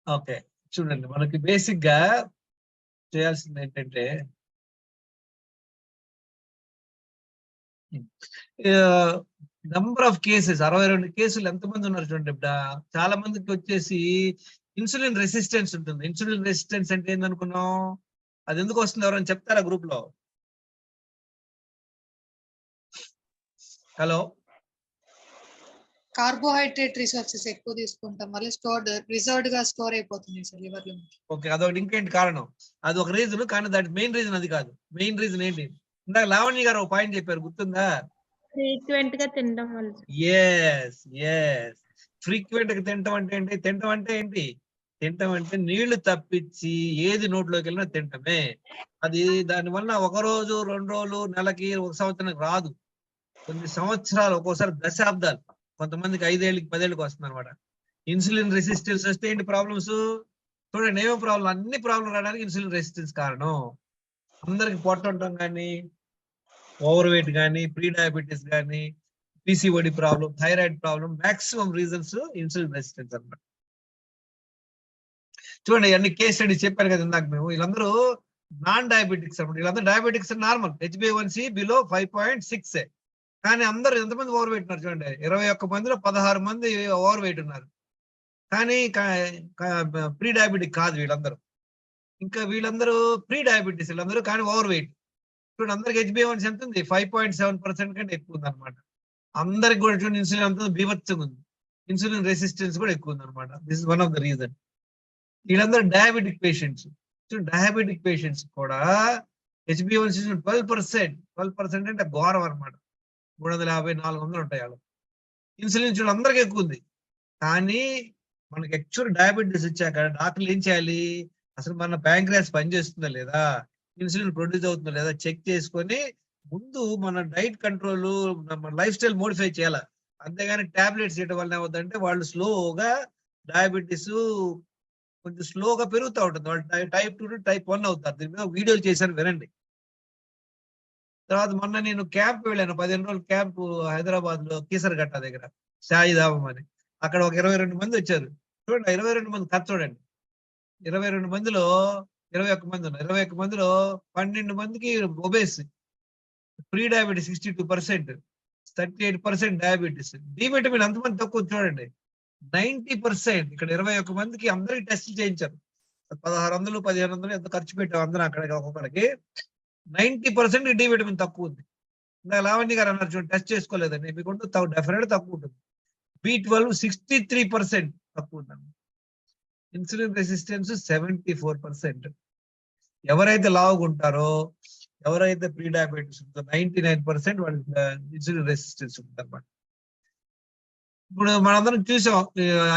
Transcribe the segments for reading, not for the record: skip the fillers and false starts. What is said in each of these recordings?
Okay, చూడండి మనకి basic గా చేయాల్సింది ఏంటంటే నంబర్ ఆఫ్ కేసెస్ 62 కేసులు ఎంతమంది ఉన్నారు చూడండి. ఇప్పుడు చాలా మందికి వచ్చేసి ఇన్సులిన్ రెసిస్టెన్స్ ఉంటుంది. ఇన్సులిన్ రెసిస్టెన్స్ అంటే ఏందనుకున్నాం? అది ఎందుకు వస్తుంది? ఎవరైనా చెప్తారా గ్రూప్ లో? హలో, కార్బోహైడ్రేట్ రిసోర్సెస్ ఎక్కువ తీసుకుంటాం వల్ల రిజర్వ్డ్ గా స్టోర్ అయిపోతుంది సార్ లివర్ లో. ఓకే, అదొకటి. ఇంకేంటి కారణం? అది ఒక రీజన్, కానీ దాని మెయిన్ రీజన్ అది కాదు. మెయిన్ రీజన్ ఏంటి? ఇందాక లావణ్య గారు ఒక పాయింట్ చెప్పారు, గుర్తుందా? ఫ్రీక్వెంట్ గా తినడం వల్ల. ఎస్ ఎస్, ఫ్రీక్వెంట్ గా తింటాం అంటే ఏంటి? తింటాం అంటే ఏంటి? తింటాం అంటే నీళ్లు తప్పించి ఏది నోట్లోకి వెళ్ళినా తింటమే. అది దానివల్ల ఒక రోజు, 2 రోజులు, నెలకి, ఒక సంవత్సరానికి రాదు. కొన్ని సంవత్సరాలు, ఒక్కోసారి దశాబ్దాలు, కొంతమందికి 5 ఏళ్ళకి 10 ఏళ్ళకి వస్తుంది అనమాట. ఇన్సులిన్ రెసిస్టెన్స్ వస్తే ఏంటి ప్రాబ్లమ్స్? చూడండి, ఏమో ప్రాబ్లం, అన్ని ప్రాబ్లం రావడానికి ఇన్సులిన్ రెసిస్టెన్స్ కారణం. అందరికి పొట్ట ఉండటం కానీ, ఓవర్ వెయిట్ కానీ, ప్రీ డయాబెటీస్ కానీ, PCOD problem, thyroid problem, maximum reasons insulin resistance అన్నమాట. చూడండి, అన్ని కేస్ స్టడీస్ చెప్పారు కదా ఇందాక మేము. వీళ్ళందరూ నాన్ డయాబెటిక్స్ అనమాట. వీళ్ళందరూ డయాబెటిక్స్ నార్మల్, HbA1c బిలో 5.6. కానీ అందరూ ఎంతమంది ఓవర్ వెయిట్ ఉన్నారు చూడండి. 21 మందిలో 16 మంది ఓవర్ వెయిట్ ఉన్నారు. కానీ ప్రీ డయాబెటిక్ కాదు వీళ్ళందరూ. ఇంకా వీళ్ళందరూ ప్రీ డయాబెటీస్ వీళ్ళందరూ, కానీ ఓవర్ వెయిట్. చూడండి, అందరికి HbA1c ఎంత ఉంది? 5.7% కంటే ఎక్కువ ఉంది అనమాట. అందరికి కూడా చూడండి ఇన్సులిన్ అంత బీభత్సంగా ఉంది. ఇన్సులిన్ రెసిస్టెన్స్ కూడా ఎక్కువ ఉంది అనమాట. This is one of the reason. వీళ్ళందరూ డయాబెటిక్ పేషెంట్స్. చూడండి, డయాబెటిక్ పేషెంట్స్ కూడా HbA1c 12% అంటే ఘోరం అనమాట. 350, 400 ఉంటాయి వాళ్ళు. ఇన్సులిన్ చూడండి అందరికి ఎక్కువ ఉంది. కానీ మనకి యాక్చువల్ డయాబెటీస్ వచ్చాక డాక్టర్లు ఏం చేయాలి? అసలు మన ప్యాంక్రియాస్ పనిచేస్తుందా లేదా, ఇన్సులిన్ ప్రొడ్యూస్ అవుతుందా లేదా చెక్ చేసుకొని ముందు మన డైట్ కంట్రోల్, మన లైఫ్ స్టైల్ మోడిఫై చేయాలి. అంతేగాని టాబ్లెట్స్ ఇవ్వడం వల్ల ఏమవుతుందంటే వాళ్ళు స్లోగా డయాబెటీస్ కొంచెం స్లోగా పెరుగుతూ ఉంటుంది. వాళ్ళు టైప్ 2 టు టైప్ 1 అవుతారు. దీని మీద వీడియోలు చేశాను, వినండి. తర్వాత మొన్న నేను క్యాంప్ వెళ్ళాను, 15 రోజుల క్యాంప్ హైదరాబాద్ లో కీసరగట్ట దగ్గర, సాయిధామం అని. అక్కడ ఒక 22 మంది వచ్చారు. చూడండి, 22 మంది ఖర్చు చూడండి. 22 మందిలో 21 మంది ఉన్నారు. 21 మందిలో 12 మందికి obese, pre diabetes 62%, 38% diabetes. D vitamin అంతమంది తక్కువ చూడండి, 90%. ఇక్కడ 21 మందికి అందరికి టెస్ట్ చేయించారు. 1600, 1500 ఎంత ఖర్చు పెట్టాం అందరం అక్కడ ఒక్కొక్కరికి. 90% డి విటమిన్ తక్కువ ఉంది. ఇంకా లావణ్య గారు అన్నారు చూడండి, టెస్ట్ చేసుకోలేదండి. మీకు డెఫినెట్ తక్కువ ఉంటుంది. B12 63% తక్కువ ఉందండి. Insulin resistance 74%. ఎవరైతే లావుగా ఉంటారో, ఎవరైతే ప్రీ డయాబెటీస్ ఉందో 99% వాళ్ళకి ఇన్సులిన్ రెసిస్టెన్స్ ఉంటుంది అనమాట. ఇప్పుడు మనందరం చూసాం,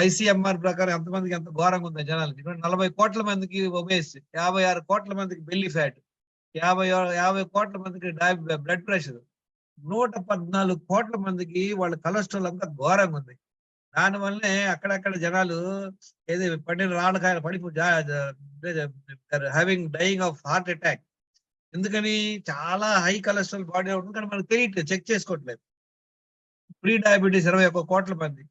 ICMR ప్రకారం ఎంతమందికి ఎంత ఘోరంగా ఉందో జనాలకి. 40 కోట్ల మందికి ఒబేస్, 56 కోట్ల మందికి బెల్లీ ఫ్యాట్, 50 కోట్ల మందికి బ్లడ్ ప్రెషర్, 114 కోట్ల మందికి వాళ్ళ కొలెస్ట్రాల్ అంతా ఘోరంగా ఉంది. దానివల్లనే అక్కడక్కడ జనాలు ఏది పండిన రాళ్ళకాయలు having dying of heart attack. ఎందుకని? చాలా హై కొలెస్ట్రాల్ బాడీ ఉంటుంది, కానీ మనకు తెలియట్లేదు, చెక్ చేసుకోవట్లేదు. ప్రీ డయాబెటీస్ 21 కోట్ల మంది,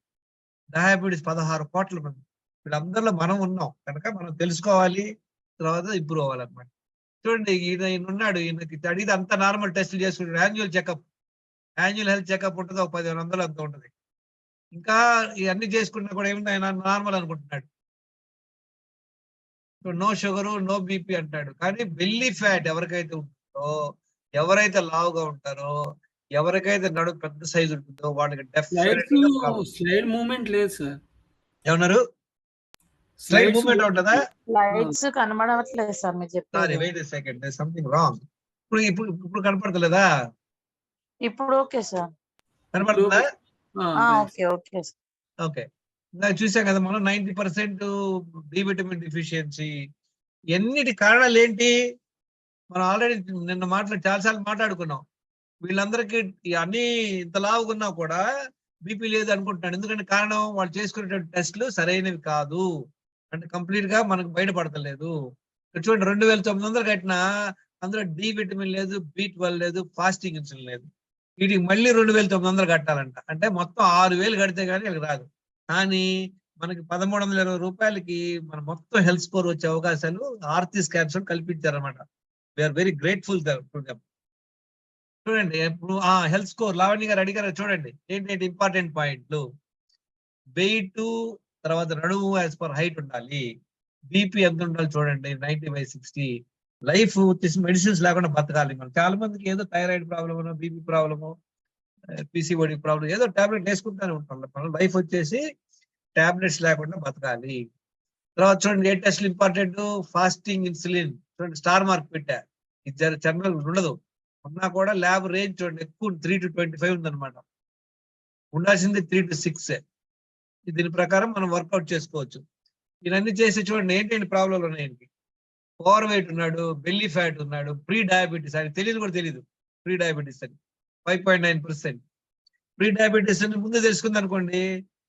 డయాబెటీస్ 16 కోట్ల మంది. వీళ్ళందరిలో మనం ఉన్నాం కనుక మనం తెలుసుకోవాలి, తర్వాత ఇంప్రూవ్ అవ్వాలన్నమాట. చూడండి, ఈయన ఉన్నాడు, ఈయనకి అడిగితే అంతా నార్మల్ టెస్టులు చేసుకుంటాడు. యాన్యువల్ హెల్త్ చెకప్ ఉంటుంది, ఒక 1500 అంత ఉంటుంది. ఇంకా ఇవన్నీ చేసుకున్నా కూడా ఏముంది, ఆయన నార్మల్ అనుకుంటున్నాడు. నో షుగరు, నో బీపీ అంటాడు. కానీ బెల్లీ ఫ్యాట్ ఎవరికైతే ఉంటుందో, ఎవరైతే లావుగా ఉంటారో, ఎవరికైతే నడుము పెద్ద సైజు ఉంటుందో వాళ్ళకి స్లైడ్ మూవ్మెంట్ లేదు సార్. ఏమన్నారు? స్లైడ్ మూవ్మెంట్ ఉంటుందా? లైట్స్ కనబడట్లేదు సార్ మీరు చెప్పేది. Wait second, something wrong. ఇప్పుడు కనపడతలేదా? ఇప్పుడు ఓకే సార్, కనపడుతుందా? Okay okay okay. ఇందాక చూసాం కదా మనం 90% డి విటమిన్ డిఫిషియన్సీ. ఎన్నిటి కారణాలు ఏంటి? మనం ఆల్రెడీ నిన్న చాలాసార్లు మాట్లాడుకున్నాం. వీళ్ళందరికీ అన్ని ఇంత లావుకున్నా కూడా బీపీ లేదు అనుకుంటున్నాడు. ఎందుకంటే కారణం వాళ్ళు చేసుకునేటువంటి టెస్టులు సరైనవి కాదు, అంటే కంప్లీట్ గా మనకు బయటపడతలేదు. చూడండి, 2900 కట్టినా అందులో డి విటమిన్ లేదు, B12 లేదు, ఫాస్టింగ్ ఇన్సులిన్ లేదు. వీటికి మళ్ళీ 2900 కట్టాలంట. అంటే మొత్తం 6000 కడితే కానీ వీళ్ళకి రాదు. కానీ మనకి 1320 రూపాయలకి మన మొత్తం హెల్త్ స్కోర్ వచ్చే అవకాశాలు ఆర్తి స్కాన్స్ కల్పించారన్నమాట. We are very grateful to them. చూడండి ఇప్పుడు హెల్త్ స్కోర్ లావణ్య గారు అడిగారు చూడండి ఏంటంటే ఇంపార్టెంట్ పాయింట్లు. వెయిట్, తర్వాత నడుము యాజ్ పర్ హైట్ ఉండాలి. బీపీ ఎంత ఉండాలి చూడండి 90/60. లైఫ్ వచ్చేసి మెడిసిన్స్ లేకుండా బతకాలి. మనం చాలా మందికి ఏదో thyroid problem, BP problem, PCOD problem ఏదో టాబ్లెట్ వేసుకుంటానే ఉంటాం. మన లైఫ్ వచ్చేసి టాబ్లెట్స్ లేకుండా బతకాలి. తర్వాత చూడండి ఏ టెస్ట్లు ఇంపార్టెంట్. ఫాస్టింగ్ ఇన్సులిన్ చూడండి స్టార్ మార్క్ పెట్టా. ఇది జనరల్ ఉండదు, ఉన్నా కూడా ల్యాబ్ రేంజ్ చూడండి ఎక్కువ 3 to 25 ఉందన్నమాట. ఉండాల్సింది 3 to 6. దీని ప్రకారం మనం వర్కౌట్ చేసుకోవచ్చు. ఇవన్నీ చేసి చూడండి ఏంటంటే ప్రాబ్లంలు ఉన్నాయండి. ఓవర్ వెయిట్ ఉన్నాడు, బెల్లీ ఫ్యాట్ ఉన్నాడు, ప్రీ డయాబెటీస్ అని తెలియదు కూడా తెలియదు. ప్రీ డయాబెటీస్ అని 5.9%. ప్రీ డయాబెటీస్ అని ముందు తెలుసుకుంది అనుకోండి,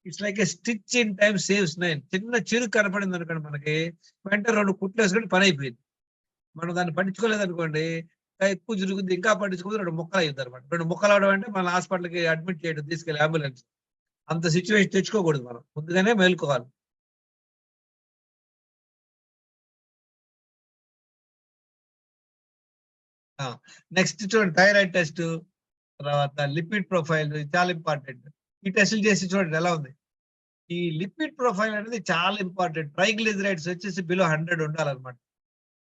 it's like A stitch in time saves 9. చిన్న చిరుకు కనపడింది అనుకోండి మనకి, వెంటనే 2 కుట్లు వేసుకొని పని అయిపోయింది. మనం దాన్ని పట్టించుకోలేదు అనుకోండి, ఎక్కువ జరుగుతుంది, ఇంకా పట్టించుకుంటే 2 ముక్కలు అయ్యింది అనమాట. 2 ముక్కలు అవడం అంటే మన హాస్పిటల్కి అడ్మిట్ చేయడం, తీసుకెళ్ళి అంబులెన్స్. అంత సిచ్యువేషన్ తెచ్చుకోకూడదు, మనం ముందుగానే మేలుకోవాలి. నెక్స్ట్ చూడండి థైరాయిడ్ టెస్ట్, తర్వాత లిపిడ్ ప్రొఫైల్ చాలా ఇంపార్టెంట్. ఈ టెస్టులు చేసి చూడండి ఎలా ఉంది. ఈ లిపిడ్ ప్రొఫైల్ అనేది చాలా ఇంపార్టెంట్. ట్రైగ్లిజరైడ్స్ వచ్చేసి బిలో 100 ఉండాలన్నమాట.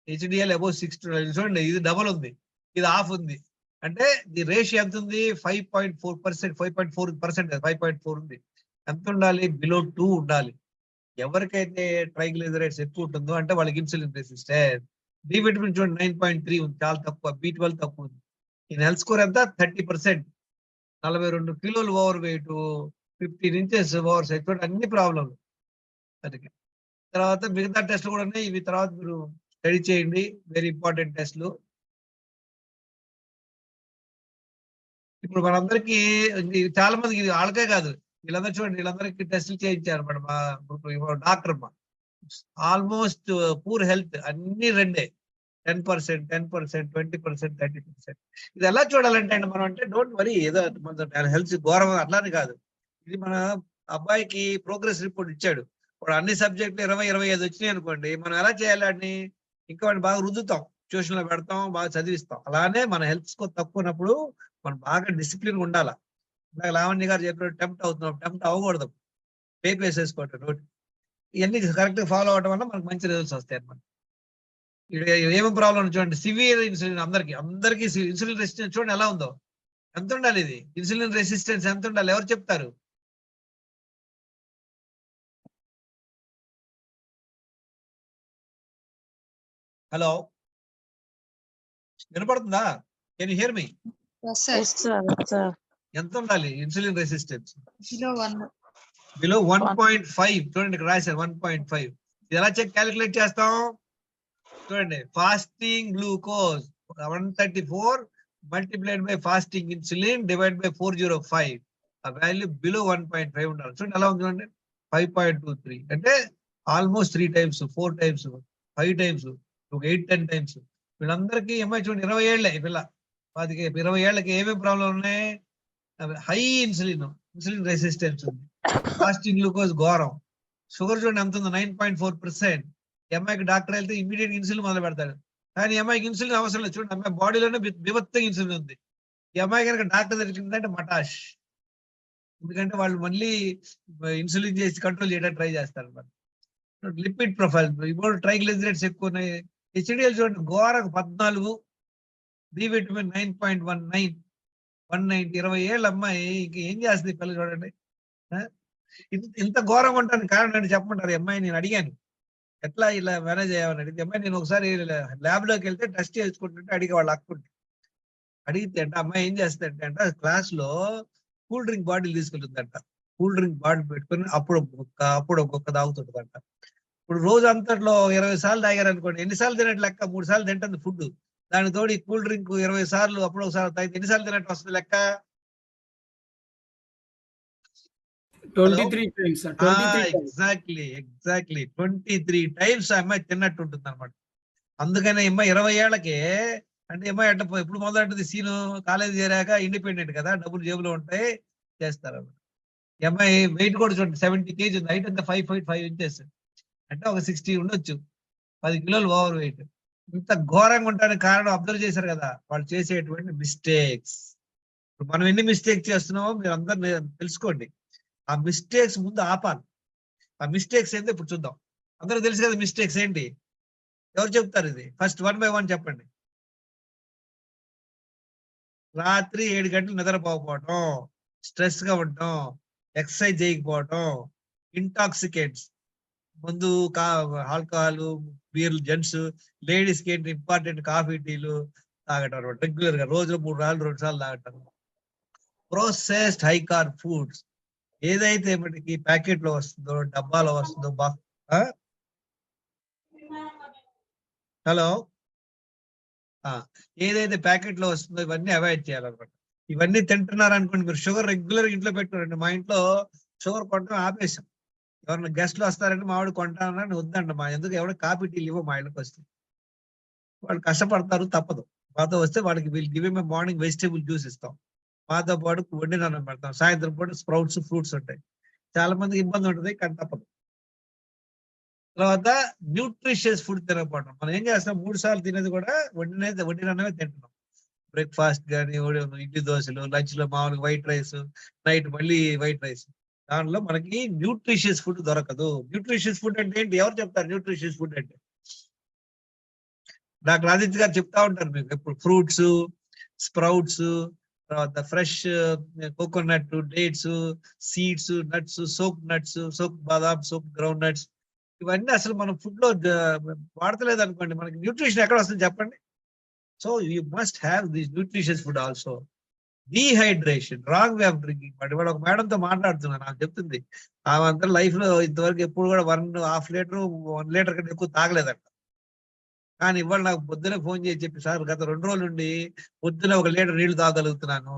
హెచ్డిఎల్ అబౌవ్ 60 చూడండి, ఇది డబల్ ఉంది, ఇది హాఫ్ ఉంది. అంటే ది రేషియో ఎంత ఉంది? 5.4%, 5.4 ఉంది. ఎంత ఉండాలి? బిలో 2 ఉండాలి. ఎవరికైతే ట్రైగ్లిజరైడ్స్ ఎక్కువ ఉంటుందో అంటే వాళ్ళకి ఇన్సులిన్ రెసిస్టెన్స్. డి విటమిన్ చూడండి 9.3 ఉంది, చాలా తక్కువ. B12 తక్కువ ఉంది. ఈ హెల్త్ స్కోర్ ఎంత? 30%. 42 కిలోలు over weight, 15 inches over size చూడండి, అన్ని ప్రాబ్లంలు. అందుకే తర్వాత మిగతా టెస్ట్లు కూడా ఉన్నాయి, ఇవి తర్వాత మీరు స్టడీ చేయండి. వెరీ ఇంపార్టెంట్ టెస్ట్లు. ఇప్పుడు మనందరికీ చాలా మందికి ఇది వాళ్ళకే కాదు, వీళ్ళందరూ చూడండి, వీళ్ళందరికీ టెస్టులు చేయించారు అనమాట. మా డాక్టర్ అమ్మ ఆల్మోస్ట్ పూర్ హెల్త్ అన్ని 2 10%, 10%, 20%, 30%. ఇది ఎలా చూడాలంటే అండి మనం, అంటే డోంట్ వరీ ఏదో మన హెల్త్ ఘోరం అట్లానే కాదు. ఇది మన అబ్బాయికి ప్రోగ్రెస్ రిపోర్ట్ ఇచ్చాడు, వాడు అన్ని సబ్జెక్టులు 20-25 వచ్చినాయి అనుకోండి, మనం ఎలా చేయాలి అని ఇంకా వాడిని బాగా రుద్దుతాం, ట్యూషన్ లో పెడతాం, బాగా చదివిస్తాం. అలానే మన హెల్త్ స్కోర్ తక్కువ ఉన్నప్పుడు మనం బాగా డిసిప్లిన్ ఉండాలా. ఇందాక లావణ్య గారు చెప్పినట్టు టెంప్ట్ అవుతున్నాం, టెంప్ట్ అవ్వకూడదు. పేపు వేసేసుకోవటం నోటి. ఇవన్నీ కరెక్ట్ గా ఫాలో అవడం వల్ల మనకు మంచి రిజల్ట్స్ వస్తాయి అన్నమాట. ఏమేమి ప్రాబ్లం చూడండి, సివియర్ ఇన్సులిన్ అందరికి ఇన్సులిన్ రెసిస్టెన్స్ చూడండి ఎలా ఉందో. ఎంత ఉండాలి ఇది ఇన్సులిన్ రెసిస్టెన్స్? ఎంత ఉండాలి? ఎవరు చెప్తారు? హలో, వినపడుతుందా? కెన్ యు హియర్ మీ? ఎంత ఉండాలి ఇన్సులిన్ రెసిస్టెన్స్? బిలో 1.5. చూడండి ఇక్కడ రాశారు 1.5. ఇది ఎలా క్యాలిక్యులేట్ చేస్తాం చూడండి. Fasting glucose 134 multiplied by fasting insulin divide by 405. ఆ వాల్యూ బిలో 1.5 ఉండాలి. చూడండి ఎలా ఉంది చూడండి, 5.23. అంటే almost 3 times, 4 times, 5 times, 8-10 times. వీళ్ళందరికీ ఏమై చూడండి 20 ఏళ్ళే ఈ పిల్ల, 20 ఏళ్ళకి ఏమేమి ప్రాబ్లం ఉన్నాయి? హై ఇన్సులిన్ రెసిస్టెన్స్ ఉంది, ఫాస్టింగ్ గ్లూకోజ్ ఘోరం, షుగర్ చూడండి ఎంత ఉంది 9.4%. అమ్మాయికి డాక్టర్ వెళ్తే ఇమీడియట్ ఇన్సులిన్ మొదలు పెడతాడు, కానీ అమ్మాయికి ఇన్సులిన్ అవసరం లేదు. చూడండి అమ్మాయి బాడీలోనే విభత్తంగా ఇన్సులిన్ ఉంది. ఈ అమ్మాయి కనుక డాక్టర్ దొరికిందంటే మటాష్, ఎందుకంటే వాళ్ళు మళ్ళీ ఇన్సులిన్ చేసి కంట్రోల్ చేయడానికి ట్రై చేస్తారు అన్నమాట. లిపిడ్ ప్రొఫైల్ ఇప్పుడు ట్రైగ్లిజరైడ్స్ ఎక్కువ ఉన్నాయి. హెచ్డిఎల్ చూడండి ఘోరం 14, డి విటమిన్ 9.19, 190. 20 ఏళ్ళ అమ్మాయి ఇంక ఏం చేస్తుంది పిల్లలు చూడండి. ఇంత ఘోరంగా ఉంటాను కారణం అంటే చెప్పమంటారు? అమ్మాయి నేను అడిగాను ఎట్లా ఇలా మేనేజ్ అయ్యామని అడిగితే, అమ్మాయి నేను ఒకసారి ల్యాబ్ లోకి వెళ్తే టెస్ట్ చేసుకుంటుంటే అడిగే వాళ్ళు అక్కుంటే అడిగితే అంటే అమ్మాయి ఏం చేస్తుందంటే అంటే క్లాస్ లో కూల్ డ్రింక్ బాటిల్ తీసుకెళ్తుందంట. కూల్ డ్రింక్ బాటిల్ పెట్టుకుని అప్పుడు ఒక్కొక్క తాగుతుంటదంట. ఇప్పుడు రోజు అంతట్లో 20 సార్లు తాగారు అనుకోండి, ఎన్నిసార్లు తినట్టు లెక్క? 3 సార్లు తింటుంది ఫుడ్, దాని తోడు ఈ కూల్ డ్రింక్ 20 సార్లు అప్పుడు ఒకసారి తాగితే ఎన్నిసార్లు తినట్టు వస్తుంది లెక్క? 23 times, sir. 23 times. Exactly 23 times ఆ అమ్మాయి తిన్నట్టు ఉంటుంది అనమాట. అందుకనే అమ్మాయి 20 ఏళ్ళకే అంటే అమ్మాయి అంటే ఎప్పుడు మొదలంటుంది సీను, కాలేజీ చేరాక ఇండిపెండెంట్ కదా, డబ్బులు జేబులో ఉంటాయి, చేస్తారు. ఈ అమ్మాయి వెయిట్ కూడా చూడండి 70 kg ఉంది, హైట్ అంతా 5.5 inches, అంటే ఒక 60 ఉండొచ్చు, 10 కిలోలు ఓవర్ వెయిట్. ఇంత ఘోరంగా ఉండడానికి కారణం అబ్జర్వ్ చేశారు కదా, వాళ్ళు చేసేటువంటి మిస్టేక్స్. మనం ఎన్ని మిస్టేక్స్ చేస్తున్నామో మీరు అందరు తెలుసుకోండి. ఆ మిస్టేక్స్ ముందు ఆపాలి. ఆ మిస్టేక్స్ ఏంటో ఇప్పుడు చూద్దాం. అందరూ తెలుసు కదా మిస్టేక్స్ ఏంటి, ఎవరు చెప్తారు ఇది? ఫస్ట్ 1 by 1 చెప్పండి. రాత్రి 7 గంటలు నిద్రపోకపోవటం, స్ట్రెస్ గా ఉండటం, ఎక్సర్సైజ్ చేయకపోవటం, ఇంటాక్సికెంట్స్, ముందు ఆల్కహాల్, బీర్లు, జెంట్స్, లేడీస్ కి ఏంటి ఇంపార్టెంట్ కాఫీ టీలు తాగటం అనమాట, రెగ్యులర్ గా రోజులో 2 సార్లు తాగటం. ప్రాసెస్డ్ హై కార్బ్ ఫుడ్స్, ఏదైతే మనకి ప్యాకెట్ లో వస్తుందో, డబ్బాలో వస్తుందో, హలో, ఏదైతే ప్యాకెట్ లో వస్తుందో ఇవన్నీ అవాయిడ్ చేయాలన్నమాట. ఇవన్నీ తింటున్నారు అనుకోండి, మీరు షుగర్ రెగ్యులర్ ఇంట్లో పెట్టుకోండి. మా ఇంట్లో షుగర్ కొట్టడం ఆపేసాం. ఎవరైనా గెస్ట్లు వస్తారంటే మామిడి కొంటానని వద్దండి, మా ఎందుకు ఎవరు కాఫీ టీలు ఇవ్వ మా ఇళ్ళకి వస్తే. వాళ్ళు కష్టపడతారు, తప్పదు. మాతో వస్తే వాళ్ళకి వీళ్ళు గివ్ మార్నింగ్ వెజిటేబుల్ జ్యూస్ ఇస్తాం, మాతో పాటు వండిన పెడతాం, సాయంత్రం పాటు స్ప్రౌట్స్, ఫ్రూట్స్ ఉంటాయి. చాలా మందికి ఇబ్బంది ఉంటుంది, కానీ తప్పదు. తర్వాత న్యూట్రిషియస్ ఫుడ్ తినకపోవడం. మనం ఏం చేస్తాం, 3 సార్లు తినేది కూడా వండినవే తింటున్నాం. బ్రేక్ఫాస్ట్ కానీ, ఇడ్లీ దోశలు, లంచ్ లో మామూలుగా వైట్ రైస్, నైట్ మళ్ళీ వైట్ రైస్. దానిలో మనకి న్యూట్రిషియస్ ఫుడ్ దొరకదు. న్యూట్రిషియస్ ఫుడ్ అంటే ఏంటి, ఎవరు చెప్తారు న్యూట్రిషియస్ ఫుడ్ అంటే? డాక్టర్ ఆదిత్య గారు చెప్తా ఉంటారు మీకు ఎప్పుడు. ఫ్రూట్స్, స్ప్రౌట్స్, తర్వాత fresh coconut, dates, seeds, nuts, soap బాదాం, సోప్ గ్రౌండ్ నట్స్, ఇవన్నీ అసలు మనం ఫుడ్ లో వాడతలేదు అనుకోండి, మనకి న్యూట్రిషన్ ఎక్కడ వస్తుంది చెప్పండి? So you must have this nutritious food also. Dehydration, wrong way of drinking. But ఇవాళ ఒక మేడంతో మాట్లాడుతున్నాను, నాకు చెప్తుంది ఆమె అంతా లైఫ్ లో ఇంతవరకు ఎప్పుడు కూడా 1.5 లీటర్ 1 లీటర్ కంటే ఎక్కువ తాగలేదంట. కానీ ఇవాళ నాకు పొద్దునే ఫోన్ చేసి చెప్పి, సార్ గత 2 రోజుల నుండి పొద్దున 1 లీటర్ నీళ్లు తాగలుగుతున్నాను,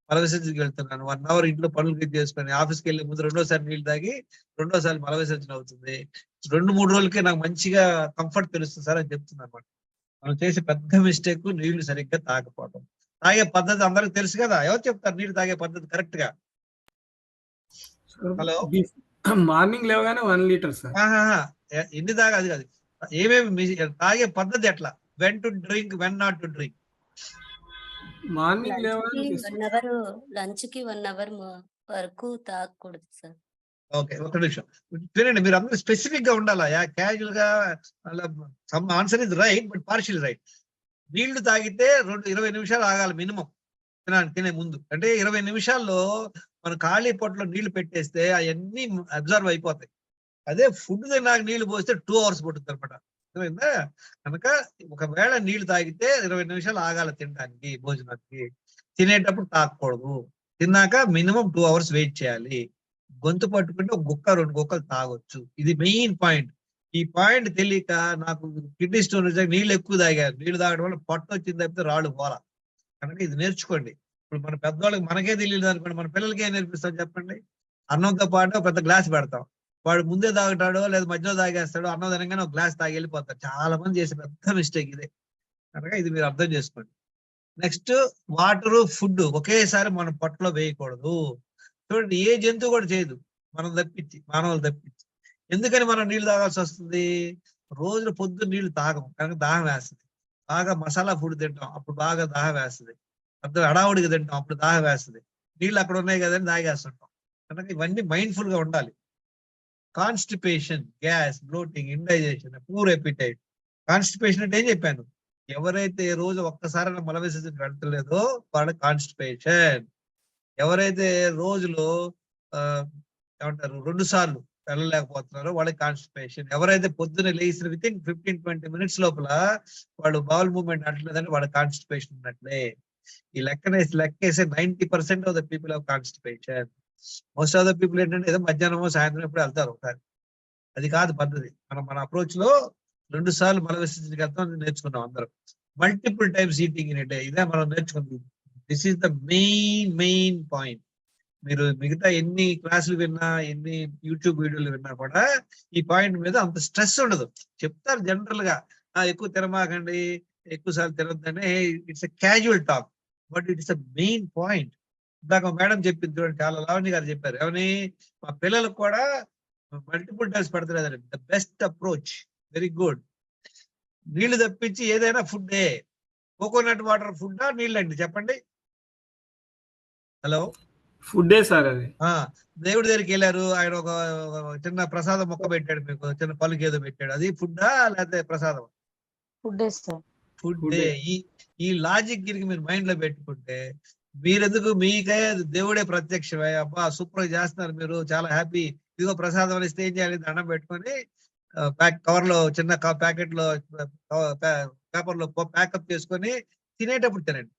మలవిసర్జనకి వెళ్తున్నాను, 1 hour ఇంట్లో పనులు చేసుకొని ఆఫీస్కి వెళ్ళే ముందు 2వ సారి నీళ్లు తాగి 2వ సారి మలవిసర్జన అవుతుంది. 2-3 రోజులకే నాకు మంచిగా కంఫర్ట్ తెలుస్తుంది సార్ అని చెప్తుంది అనమాట. మనం చేసే పెద్ద మిస్టేక్ నీళ్లు సరిగ్గా తాగకపోవడం. తాగే పద్ధతి అందరికి తెలుసు కదా, ఎవరు చెప్తారు నీళ్లు తాగే పద్ధతి కరెక్ట్ గా? హలో, మార్నింగ్ లేవగానే 1 లీటర్ సార్. ఎన్ని తాగా అది కాదు, ఏమేమి తాగే పద్ధతి ఎట్లా? When to drink, when not to drink. Morning లేవగానే లంచ్ కి 1 అవర్ వరకు తాగకూడదు సార్. ఓకే, ఒక నిమిషం వినండి. మీరు అందరూ స్పెసిఫిక్ గా ఉండాలా, క్యాజువల్ గా. Some answer is right but partial right. నీళ్లు తాగితే 20 నిమిషాలు ఆగాలి మినిమం తినే ముందు. అంటే 20 నిమిషాల్లో మన ఖాళీ పొట్టలో నీళ్లు పెట్టేస్తే అవన్నీ అబ్జర్వ్ అయిపోతాయి. అదే ఫుడ్ తిన్నాక నీళ్లు పోస్తే 2 hours పడుతుంది అనమాట. అర్థమైందా? కనుక ఒకవేళ నీళ్లు తాగితే 20 నిమిషాలు ఆగాలి తినడానికి, భోజనానికి. తినేటప్పుడు తాగకూడదు. తిన్నాక మినిమం 2 hours వెయిట్ చేయాలి. గొంతు పట్టుకుంటే 1 గుక్క 2 గుక్కలు తాగొచ్చు. ఇది మెయిన్ పాయింట్. ఈ పాయింట్ తెలియక నాకు కిడ్నీ స్టోన్ వచ్చాక నీళ్ళు ఎక్కువ తాగారు. నీళ్లు తాగడం వల్ల పొట్ట వచ్చింది తప్పితే రాళ్ళు పోలా. కనుక ఇది నేర్చుకోండి. ఇప్పుడు మన పెద్దవాళ్ళకి మనకే తెలియదు అనుకోండి, మన పిల్లలకి ఏం నేర్పిస్తాం చెప్పండి? అన్నంతో పాటు పెద్ద గ్లాస్ పెడతాం, వాడు ముందే తాగుతాడో లేదా మధ్యలో తాగేస్తాడో, అన్నం తినగానే ఒక గ్లాస్ తాగి వెళ్ళిపోతాడు. చాలా మంది చేసే పెద్ద మిస్టేక్ ఇదే. కనుక ఇది మీరు అర్థం చేసుకోండి. నెక్స్ట్, వాటర్, ఫుడ్ ఒకేసారి మన పొట్టలో వేయకూడదు. చూడండి, ఏ జంతువు కూడా చేయదు, మనం తప్పించి, మానవులు తప్పించి. ఎందుకని మనం నీళ్లు తాగాల్సి వస్తుంది? రోజున పొద్దున్న నీళ్లు తాగం కనుక దాహం వేస్తుంది. బాగా మసాలా ఫుడ్ తింటాం, అప్పుడు బాగా దాహం వేస్తుంది. అర్థం హడావుడిగా తింటాం, అప్పుడు దాహం వేస్తుంది. నీళ్ళు అక్కడ ఉన్నాయి కదని తాగేస్తుంటాం. కనుక ఇవన్నీ మైండ్ఫుల్ గా ఉండాలి. Constipation, gas, bloating, indigestion, poor appetite. Constipation అంటే ఏం చెప్పాను? ఎవరైతే రోజు ఒక్కసారి మల విసర్జనకి వెళ్తలేదో వాళ్ళ కాన్స్టిపేషన్. ఎవరైతే రోజులో ఏమంటారు 2 సార్లు వెళ్ళలేకపోతున్నారో వాళ్ళకి కాన్స్టిపేషన్. ఎవరైతే పొద్దున్న లేచిన వితిన్ 15-20 minutes లోపల వాళ్ళు బౌల్ మూవ్మెంట్ అంటలేదంటే వాళ్ళ కాన్స్టిపేషన్ ఉన్నట్లే. ఈ లెక్కేసే 90% of the people of constipation. Most of the people ఏంటంటే ఏదో మధ్యాహ్నమో సాయంత్రం ఎప్పుడు వెళ్తారు ఒకసారి. అది కాదు పద్ధతి. మన అప్రోచ్ లో 2 సార్లు మల విసర్జనకి వెళ్తాం నేర్చుకున్నాం అందరం. Multiple times eating in a day, ఇదే మనం నేర్చుకుంది. This is the main point. మీరు మిగతా ఎన్ని క్లాసులు విన్నా, ఎన్ని యూట్యూబ్ వీడియోలు విన్నా కూడా ఈ పాయింట్ మీద అంత స్ట్రెస్ ఉండదు. చెప్తారు జనరల్ గా, ఎక్కువ తినమాకండి, ఎక్కువ సార్లు తినొద్దండి, it's a casual talk, but it's a main point. ఇందాక మేడం చెప్పింది చూడండి, చాలా లావణ్య గారు చెప్పారు. ఏమని మా పిల్లలకు కూడా మల్టిపుల్ టైమ్స్ పెడతలేదండి. The best approach, very good. నీళ్లు తప్పించి ఏదైనా ఫుడ్డే. కోకోనట్ వాటర్ ఫుడ్డా నీళ్ళండి చెప్పండి? హలో, ఫుడ్డే సార్ అది. దేవుడి దగ్గరికి వెళ్ళారు, ఆయన ఒక చిన్న ప్రసాదం మొక్క పెట్టాడు, మీకు చిన్న పలుకు ఏదో పెట్టాడు, అది ఫుడ్డా లేకపోతే ప్రసాదం? Food sir. ఫుడ్డే. ఈ లాజిక్ గిరికి మీరు మైండ్ లో పెట్టుకుంటే మీరెందుకు, మీకే దేవుడే ప్రత్యక్షమై అబ్బా సూపర్ చేస్తున్నారు మీరు, చాలా హ్యాపీ, ఇదిగో ప్రసాదం అని ఇస్తే ఏం చేయాలి, దండం పెట్టుకొని కవర్ లో చిన్న ప్యాకెట్ లో పేపర్ లో ప్యాకప్ చేసుకొని తినేటప్పుడు తినండి.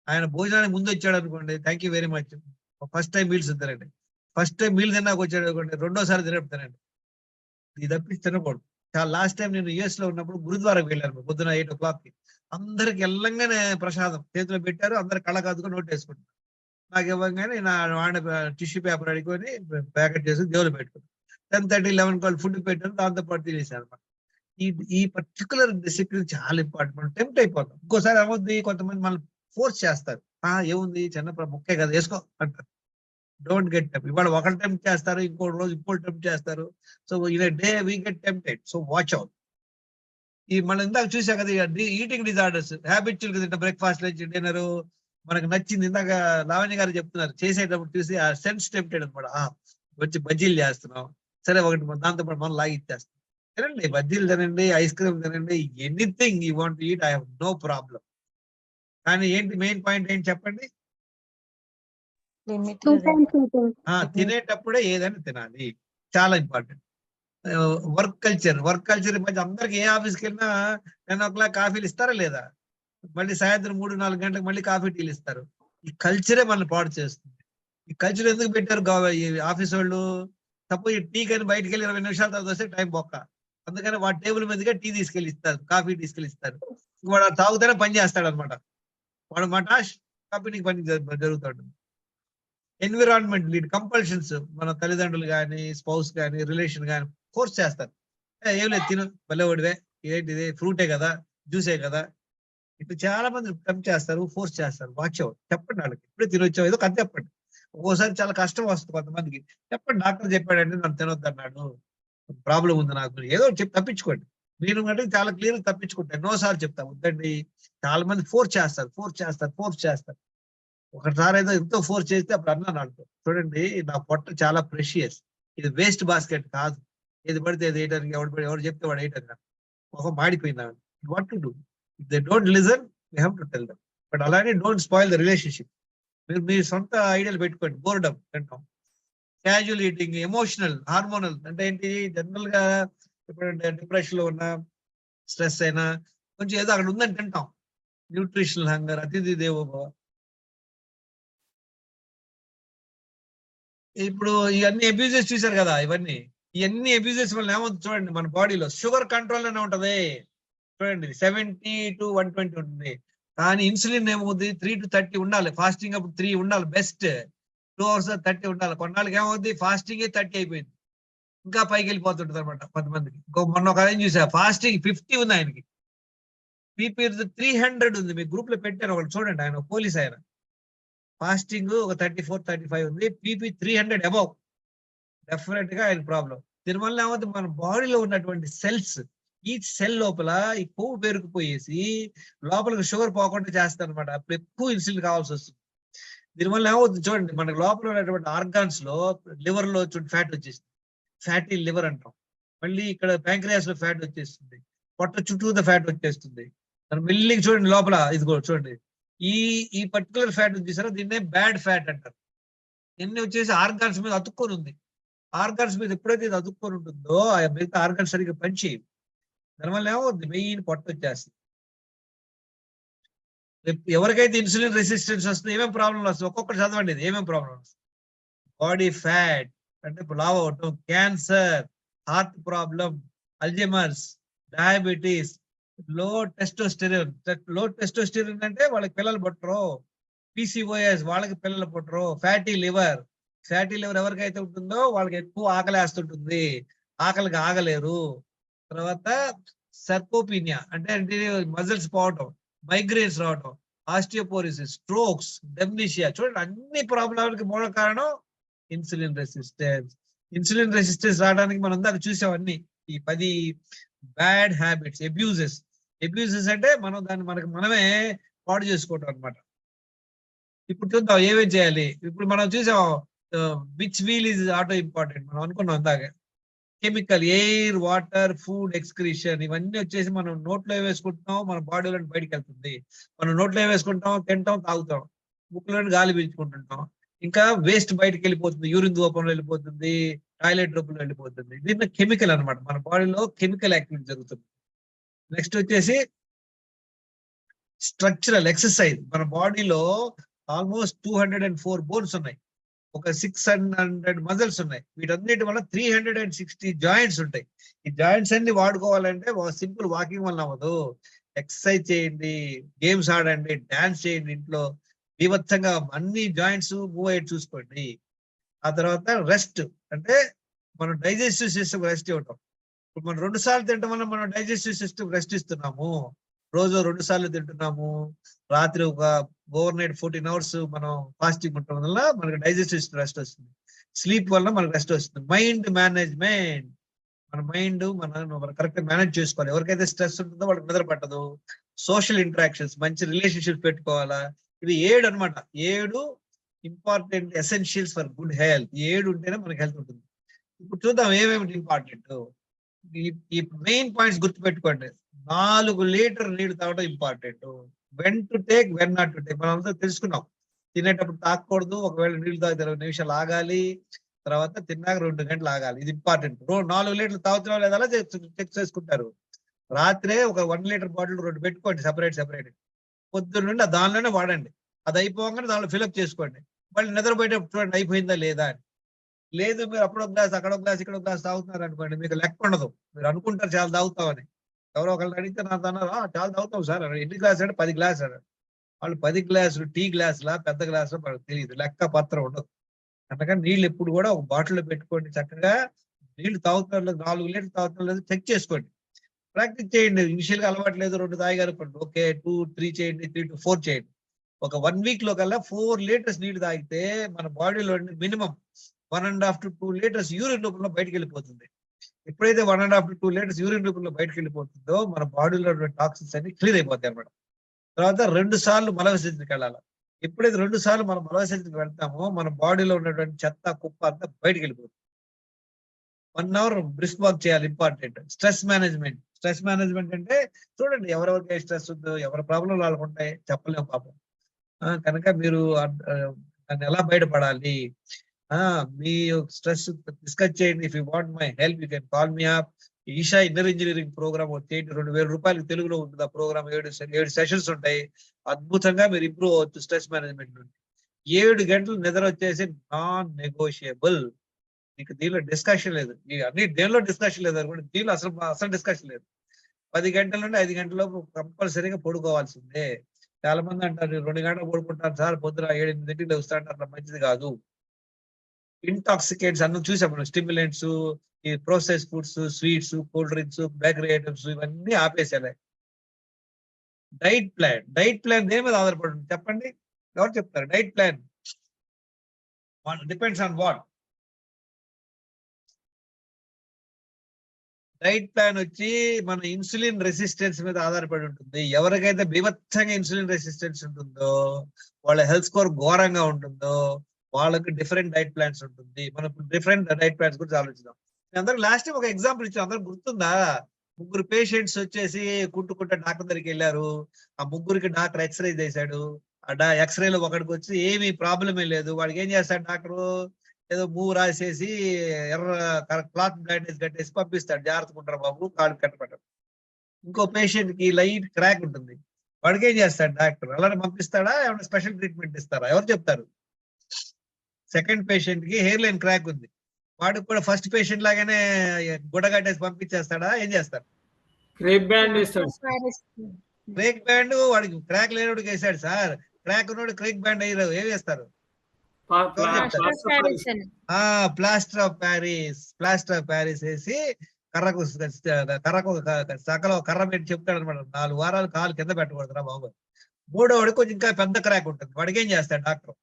ఆయన భోజనానికి ముందు వచ్చాడు అనుకోండి, thank you very much, first time meals తినండి. ఫస్ట్ టైం మీల్ తిన్నాక వచ్చాడు అనుకోండి, రెండోసారి తినప్పుడు తినండి. ఇది తప్పించి తినకూడదు. లాస్ట్ టైం నేను యుఎస్ లో ఉన్నప్పుడు గురుద్వారాకి వెళ్ళాను పొద్దున 8 o'clock. అందరికి వెళ్ళంగానే ప్రసాదం చేతిలో పెట్టారు, అందరు కళ్ళ కాదుకొని నోట్ వేసుకుంటారు. నాకు ఇవ్వగానే నా టిష్యూ పేపర్ అడుగుకొని ప్యాకెట్ చేసి దేవులు పెట్టుకున్నాను. 10:30, 11 ఫుడ్ పెట్టాను, దాంతో పాటు తినేసాను అనమాట. ఈ పర్టికులర్ డిసిప్లిన్ చాలా ఇంపార్టెంట్. మనం టెంప్ట్ అయిపోతాం. ఇంకోసారి ఏమవుద్ది, కొంతమంది మనం ఫోర్స్ చేస్తారు. ఏముంది చిన్న ముక్కే కదా వేసుకో అంటారు. Don't get tempt. ఇవాళ ఒకటి టెంప్ట్ చేస్తారు, ఇంకో రోజు ఇంకోటి టెంప్ట్ చేస్తారు. So in a day we get tempted. So watch out. మనం ఇందాక చూసా కదా, ఈటింగ్ డిజార్డర్స్, హ్యాబిచువల్ గా తింటా, బ్రేక్ఫాస్ట్, లంచ్, డిన్నర్, మనకు నచ్చింది. ఇందాక లావణ్య గారు చెప్తున్నారు, చేసేటప్పుడు చూసి ఆ సెన్స్ టెంప్టెడ్ అనమాట. వచ్చి బజ్జీలు చేస్తున్నాం, సరే ఒకటి దాంతో పాటు మనం లాగిచ్చేస్తాం. తినండి, బజ్జీలు తినండి, ఐస్ క్రీమ్ తినండి, anything you want eat, I have no problem. కానీ ఏంటి మెయిన్ పాయింట్ ఏంటి చెప్పండి? తినేటప్పుడే ఏదైనా తినాలి, చాలా ఇంపార్టెంట్. వర్క్ కల్చర్ మధ్య అందరికి ఏ ఆఫీస్కి వెళ్ళినా 10 o'clock కాఫీలు ఇస్తారా లేదా? మళ్ళీ సాయంత్రం 3-4 గంటలకు మళ్ళీ కాఫీ టీలు ఇస్తారు. ఈ కల్చరే మనల్ని పాడు చేస్తుంది. ఈ కల్చర్ ఎందుకు పెట్టారు ఈ ఆఫీస్ వాళ్ళు? సపోజ్ టీ కానీ బయటకు వెళ్ళి 20 నిమిషాల తర్వాత వస్తే టైం బొక్క. అందుకని వాడి టేబుల్ మీదుగా టీ తీసుకెళ్ళి ఇస్తారు, కాఫీ తీసుకెళ్ళి ఇస్తారు. వాడు తాగుతూనే పని చేస్తాడు అనమాట. వాడు మటాష్ కాఫీ పని జరుగుతాడు. ఎన్విరాన్మెంట్ లీడ్ కంపల్షన్స్, మన తల్లిదండ్రులు కానీ, స్పౌస్ కానీ, రిలేషన్ కానీ ఫోర్స్ చేస్తారు. ఏం లేదు, తిను, భలేవాడివే, ఏంటిది, ఫ్రూటే కదా, జ్యూసే కదా. ఇప్పుడు చాలా మంది టెంప్ట్ చేస్తారు, ఫోర్స్ చేస్తారు. Watch out. చెప్పండి వాళ్ళకి, ఇప్పుడే తినొచ్చావు, ఏదో కథ చెప్పండి. ఒక్కోసారి చాలా కష్టం వస్తుంది కొంతమందికి. చెప్పండి, డాక్టర్ చెప్పాడంటే నన్ను తినొద్దు అన్నాడు, ప్రాబ్లం ఉంది నాకు, ఏదో చెప్పి తప్పించుకోండి. నేను అంటే చాలా క్లియర్ తప్పించుకుంటాను, ఎన్నోసార్లు చెప్తా వద్దండి. చాలా మంది ఫోర్స్ చేస్తారు. ఒకసారి ఏదో ఎంతో ఫోర్స్ చేస్తే అప్పుడు అన్నాను అంటూ, చూడండి నా పొట్ట చాలా ప్రెషియస్, ఇది వేస్ట్ బాస్కెట్ కాదు, ఏది పడితే అది వేయడానికి ఎవరు చెప్తే వాడు వేయటం ఒక మాడిపోయినాడు. What to do? If they don't listen we have to tell them. But అలానే డోంట్ స్పాయిల్ ద రిలేషన్షిప్. మీరు మీ సొంత ఐడియాలు పెట్టుకోండి. బోర్డమ్ అంటాం, క్యాజువల్ ఈటింగ్, ఎమోషనల్, హార్మోనల్ అంటే ఏంటి, జనరల్ గా ఇప్పుడు డిప్రెషన్ లో ఉన్న, స్ట్రెస్ అయినా కొంచెం ఏదో అక్కడ ఉందని తింటాం. న్యూట్రిషనల్ హంగర్, అతిథి దేవోభవ. ఇప్పుడు ఇవన్నీ అబ్యూజెస్ చూశారు కదా, ఇవన్నీ అబ్యూజెస్ వల్ల ఏమవుతుంది చూడండి, మన బాడీలో షుగర్ కంట్రోల్ అనే ఉంటది. చూడండి 70 to 120 ఉంటుంది. కానీ ఇన్సులిన్ ఏమవుతుంది, 3 to 30 ఉండాలి. ఫాస్టింగ్ అప్పుడు 3 ఉండాలి, బెస్ట్ 2 hours 30 ఉండాలి. కొన్నాళ్ళకి ఏమవుతుంది, ఫాస్టింగ్ 30 అయిపోయింది, ఇంకా పైకి వెళ్ళిపోతుంటది అనమాట కొంతమందికి. మొన్న ఒక ఆయన చూసా, ఫాస్టింగ్ 50 ఉంది ఆయనకి, బీపీ 300 ఉంది. మీ గ్రూప్ లో పెట్టారు ఒకటి చూడండి, ఆయన పోలీస్ ఆయన, ఫాస్టింగ్ ఒక 34-35 ఉంది, బీపీ 300 అబౌవ్. డెఫినెట్ గా ఆయన ప్రాబ్లం. దీనివల్ల ఏమవుతుంది, మన బాడీలో ఉన్నటువంటి సెల్స్, ఈ సెల్ లోపల ఈ కొవ్వు పేరుకుపోయేసి లోపలికి షుగర్ పోకుండా చేస్తారు అనమాట. అప్పుడు ఎక్కువ ఇన్సులిన్ కావాల్సి వస్తుంది. దీనివల్ల ఏమవుతుంది చూడండి, మనకి లోపల ఉన్నటువంటి ఆర్గాన్స్ లో, లివర్ లో ఫ్యాట్ వచ్చేస్తుంది, ఫ్యాటీ లివర్ అంటాం. మళ్ళీ ఇక్కడ ప్యాంక్రియాస్ లో ఫ్యాట్ వచ్చేస్తుంది, పొట్ట చుట్టూ ఫ్యాట్ వచ్చేస్తుంది. మెల్లిగా చూడండి లోపల, ఇది కూడా చూడండి, ఈ పర్టికులర్ ఫ్యాట్ వచ్చేసారో దీన్నే బ్యాడ్ ఫ్యాట్ అంటారు. ఎన్ని వచ్చేసి ఆర్గాన్స్ మీద అతుక్కొని ఉంది. ఆర్గాన్స్ మీద ఎప్పుడైతే ఇది అతుక్కొని ఉంటుందో ఆ మిగతా ఆర్గాన్స్ సరిగ్గా పనిచేయవు. దానివల్ల ఏమవుతుంది, మెయిన్ పొట్ట వచ్చేస్తుంది. ఎవరికైతే ఇన్సులిన్ రెసిస్టెన్స్ వస్తుంది, ఏమేమి ప్రాబ్లం వస్తుంది, ఒక్కొక్కటి చదవండి, ఏమేమి ప్రాబ్లం వస్తుంది. బాడీ ఫ్యాట్ అంటే లావ్ అవటం, cancer, heart problem, Alzheimer's, diabetes, లో టెస్టోస్టెరాన్ అంటే వాళ్ళకి పిల్లలు పుట్టరు, PCOS వాళ్ళకి పిల్లలు పుట్టరు, ఫ్యాటీ లివర్ ఎవరికైతే ఉంటుందో వాళ్ళకి ఎక్కువ ఆకలేస్తుంటుంది, ఆకలికి ఆగలేరు. తర్వాత సర్కోపీనియా అంటే మజిల్స్ పోవటం, మైగ్రేన్స్ రావటం, ఆస్టియోపోరిసిస్, స్ట్రోక్స్, డెమ్నిషియా. చూడండి అన్ని ప్రాబ్లంకి మూల కారణం ఇన్సులిన్ రెసిస్టెన్స్. ఇన్సులిన్ రెసిస్టెన్స్ రావడానికి మనం దాన్ని చూసామన్నీ ఈ 10 బ్యాడ్ హ్యాబిట్స్, అబ్యూజెస్ అంటే మనం దాన్ని మనమే పాడు చేసుకోవటం అనమాట. ఇప్పుడు చూద్దాం ఏమేమి చేయాలి. ఇప్పుడు మనం చూసాం which wheel is auto important మనం అనుకున్నాం ఇందాక. Chemical, air, water, food, excretion ఇవన్నీ వచ్చేసి మనం నోట్లో వేసుకుంటున్నాం, మన బాడీలో బయటకు వెళ్తుంది. మనం నోట్లో వేసుకుంటాం, తింటాం, తాగుతాం, ముక్కులో గాలి పీల్చుకుంటుంటాం. ఇంకా వేస్ట్ బయటకు వెళ్ళిపోతుంది, యూరిన్ రూపంలో వెళ్ళిపోతుంది, టాయిలెట్ రూపంలో వెళ్ళిపోతుంది. దీన్ని కెమికల్ అనమాట, మన బాడీలో కెమికల్ యాక్టివిటీ జరుగుతుంది. నెక్స్ట్ వచ్చేసి స్ట్రక్చరల్ ఎక్సర్సైజ్. మన బాడీలో ఆల్మోస్ట్ 204 బోన్స్ ఉన్నాయి, ఒక 600 మజిల్స్ ఉన్నాయి. వీటన్నిటి వల్ల 360 జాయింట్స్ ఉంటాయి. ఈ జాయింట్స్ అన్ని వాడుకోవాలంటే సింపుల్ వాకింగ్ వల్ల అవ్వదు. ఎక్సర్సైజ్ చేయండి, గేమ్స్ ఆడండి, డాన్స్ చేయండి, ఇంట్లో బీభత్సంగా అన్ని జాయింట్స్ మూవ్ అయ్యి చూసుకోండి. ఆ తర్వాత రెస్ట్, అంటే మనం డైజెస్టివ్ సిస్టమ్ రెస్ట్ ఇవ్వటం. ఇప్పుడు మనం 2 సార్లు తినడం వల్ల మనం డైజెస్టివ్ సిస్టమ్ రెస్ట్ ఇస్తున్నాము. రోజు 2 సార్లు తింటున్నాము, రాత్రి ఒక ఓవర్ నైట్ 14 అవర్స్ మనం ఫాస్టింగ్ ఉండటం వల్ల మనకి డైజెస్టివ్ సిస్టమ్ రెస్ట్ వస్తుంది. స్లీప్ వల్ల మనకు రెస్ట్ వస్తుంది. మైండ్ మేనేజ్మెంట్, మన మైండ్ మనం కరెక్ట్ మేనేజ్ చేసుకోవాలి. ఎవరికైతే స్ట్రెస్ ఉంటుందో వాళ్ళకి నిద్ర పట్టదు. సోషల్ ఇంటరాక్షన్స్, మంచి రిలేషన్షిప్స్ పెట్టుకోవాలా. ఇవి 7 అనమాట. 7 important essentials for good health. 7 ఉంటేనే మనకి హెల్త్ ఉంటుంది. ఇప్పుడు చూద్దాం ఏమేమి ఇంపార్టెంట్. ఈ మెయిన్ పాయింట్స్ గుర్తుపెట్టుకోండి. 4 లీటర్ నీళ్లు తాగడం important. When to take, when not to take మనం అంతా తెలుసుకున్నాం. తినేటప్పుడు తాగకూడదు, ఒకవేళ నీళ్లు తాగితే 20 నిమిషాలు ఆగాలి, తర్వాత తిన్నాక 2 గంటలు ఆగాలి. ఇది ఇంపార్టెంట్. 4 లీటర్లు తాగుతున్నాం లేదా చెక్ చేసుకుంటారు. రాత్రే ఒక 1 లీటర్ బాటిల్ 2 పెట్టుకోండి, సెపరేట్. పొద్దున్న నుండి దానిలోనే వాడండి. అది అయిపోగానే దానిలో ఫిల్అప్ చేసుకోండి. మళ్ళీ నిద్రపోయేటప్పుడు చూడండి అయిపోయిందా లేదా అని. లేదు మీరు అక్కడ ఒక గ్లాస్, అక్కడ ఒక గ్లాస్, ఇక్కడ ఒక గ్లాస్ తాగుతున్నారు అనుకోండి, మీకు లెక్క ఉండదు. మీరు అనుకుంటారు చాలా తాగుతామని. ఎవరో ఒకళ్ళు అడిగితే నా అన్నారు, చాలా తాగుతాం సార్. ఎన్ని గ్లాస్ అంటే 10 గ్లాస్ అన్నారు. వాళ్ళు 10 గ్లాసులు టీ గ్లాసులా పెద్ద గ్లాసులో మనకు తెలియదు, లెక్క పత్రం ఉండదు. అందుకని నీళ్ళు ఎప్పుడు కూడా ఒక బాటిల్లో పెట్టుకోండి. చక్కగా నీళ్లు తాగుతున్నారు లేదు, 4 లీటర్లు తాగుతున్నారు లేదు చెక్ చేసుకోండి. ప్రాక్టీస్ చేయండి. ఇనిషియల్ గా అలవాటు లేదు, 2 తాగారు, ఓకే 2, 3 చేయండి, 3 to 4 చేయండి. ఒక 1 వీక్ లో కల్లా 4 లీటర్స్ నీళ్లు తాగితే మన బాడీలో మినిమం 1.5 to 2 లీటర్స్ యూరిన్ రూపంలో బయటకు వెళ్ళిపోతుంది. ఎప్పుడైతే 1.5 to 2 లీటర్స్ యూరిన్ రూపంలో బయటకు వెళ్ళిపోతుందో మన బాడీలో టాక్సిన్స్ అన్ని క్లియర్ అయిపోతాయి అన్నమాట. తర్వాత 2 సార్లు మల విసర్జనకి వెళ్ళాలి. ఎప్పుడైతే 2 సార్లు మనం మల విసర్జనకి వెళ్తామో మన బాడీలో ఉన్నటువంటి చెత్త కుప్ప అంతా బయటకు వెళ్ళిపోతుంది. 1 అవర్ బ్రిస్క్ వాక్ చేయాలి, ఇంపార్టెంట్. స్ట్రెస్ మేనేజ్మెంట్ అంటే చూడండి, ఎవరెవరికి స్ట్రెస్ ఉందో, ఎవరి ప్రాబ్లం వాళ్ళకు ఉంటాయి, చెప్పలేము పాపం. కనుక మీరు దాన్ని ఎలా బయటపడాలి, మీ స్ట్రెస్ డిస్కస్ చేయండి. If you want my help you can call me up. Isha inner engineering program వచ్చేయండి, 2000 రూపాయలు తెలుగులో ఉంటుంది. ఆ ప్రోగ్రామ్ 7 సెషన్స్ ఉంటాయి. అద్భుతంగా మీరు ఇంప్రూవ్ అవ్వచ్చు స్ట్రెస్ మేనేజ్మెంట్ నుండి. 7 గంటలు నిద్ర వచ్చేసి నాన్ నెగోషియబుల్. మీకు దీనిలో డిస్కషన్ లేదు. అన్ని దేనిలో డిస్కషన్ లేదు అనుకోండి, దీనిలో అసలు డిస్కషన్ లేదు. 10 గంటల నుండి 5 గంటల లోపు కంపల్సరీగా పడుకోవాల్సిందే. చాలా మంది అంటారు 2 గంటలు పడుకుంటారు సార్, పొద్దున 7-8 వస్తా అంటారు. అట్లా మంచిది కాదు. ఇంటాక్సికేట్స్ అన్న చూసాం మనం, స్టిమ్యులెంట్స్, ఈ process foods, sweets, cool drinks, bakery items ఇవన్నీ ఆపేసేయాలి. డైట్ ప్లాన్ దేని మీద ఆధారపడి ఉంటుంది చెప్పండి, ఎవరు చెప్తారు? Diet plan depends on what? Diet plan వచ్చి మన ఇన్సులిన్ రెసిస్టెన్స్ మీద ఆధారపడి ఉంటుంది. ఎవరికైతే బీభత్సంగా ఇన్సులిన్ రెసిస్టెన్స్ ఉంటుందో, వాళ్ళ హెల్త్ స్కోర్ ఘోరంగా ఉంటుందో, వాళ్ళకి డిఫరెంట్ డైట్ ప్లాన్స్ ఉంటుంది. మనం డిఫరెంట్ డైట్ ప్లాన్స్ గురించి ఆలోచిద్దాం. అందరూ లాస్ట్ టైం ఒక ఎగ్జాంపుల్ ఇచ్చాం, అందరికి గుర్తుందా? 3 పేషెంట్స్ వచ్చేసి కుంటుకుంటే డాక్టర్ దగ్గరికి వెళ్ళారు. ఆ 3కి డాక్టర్ ఎక్స్రే చేశాడు. ఆ ఎక్స్రేలో ఒకడికి వచ్చి ఏమీ ప్రాబ్లమే లేదు. వాడికి ఏం చేస్తాడు డాక్టరు? ఏదో మూవ్ రాసేసి ఎర్ర క్లాత్ బ్యాండేజ్ కట్టేసి పంపిస్తాడు, జాగ్రత్తకుంటారు బాబు, కాళ్ళు కట్టబడ్డాడు. ఇంకో పేషెంట్ కి లైట్ క్రాక్ ఉంటుంది. వాడికి ఏం చేస్తాడు డాక్టర్? అలానే పంపిస్తాడా, ఏమైనా స్పెషల్ ట్రీట్మెంట్ ఇస్తారా? ఎవరు చెప్తారు? సెకండ్ పేషెంట్ కి హెయిర్ లైన్ క్రాక్ ఉంది, వాడికి కూడా ఫస్ట్ పేషెంట్ లాగానే గుడ్డ కట్టేసి పంపించేస్తాడా? ఏం చేస్తాడు? క్రేక్ బ్యాండ్ ఇస్తాడు. క్రేక్ బ్యాండ్ వాడికి క్రాక్ లేనోడికి వేసాడు సార్. క్రాక్ ఉన్నోడు క్రేక్ బ్యాండ్ అయ్యారు, ఏం చేస్తారు? ప్లాస్టర్ ఆఫ్ ప్యారిస్ వేసి కర్రకు సకల కర్ర పెట్టి చెప్తాడు అనమాట, 4 వారాలు కాలు కింద పెట్టకూడదురా బాబు, మూడో వాడికి కొంచెం ఇంకా పెద్ద క్రాక్ ఉంటుంది, వాడికి ఏం చేస్తాడు డాక్టర్?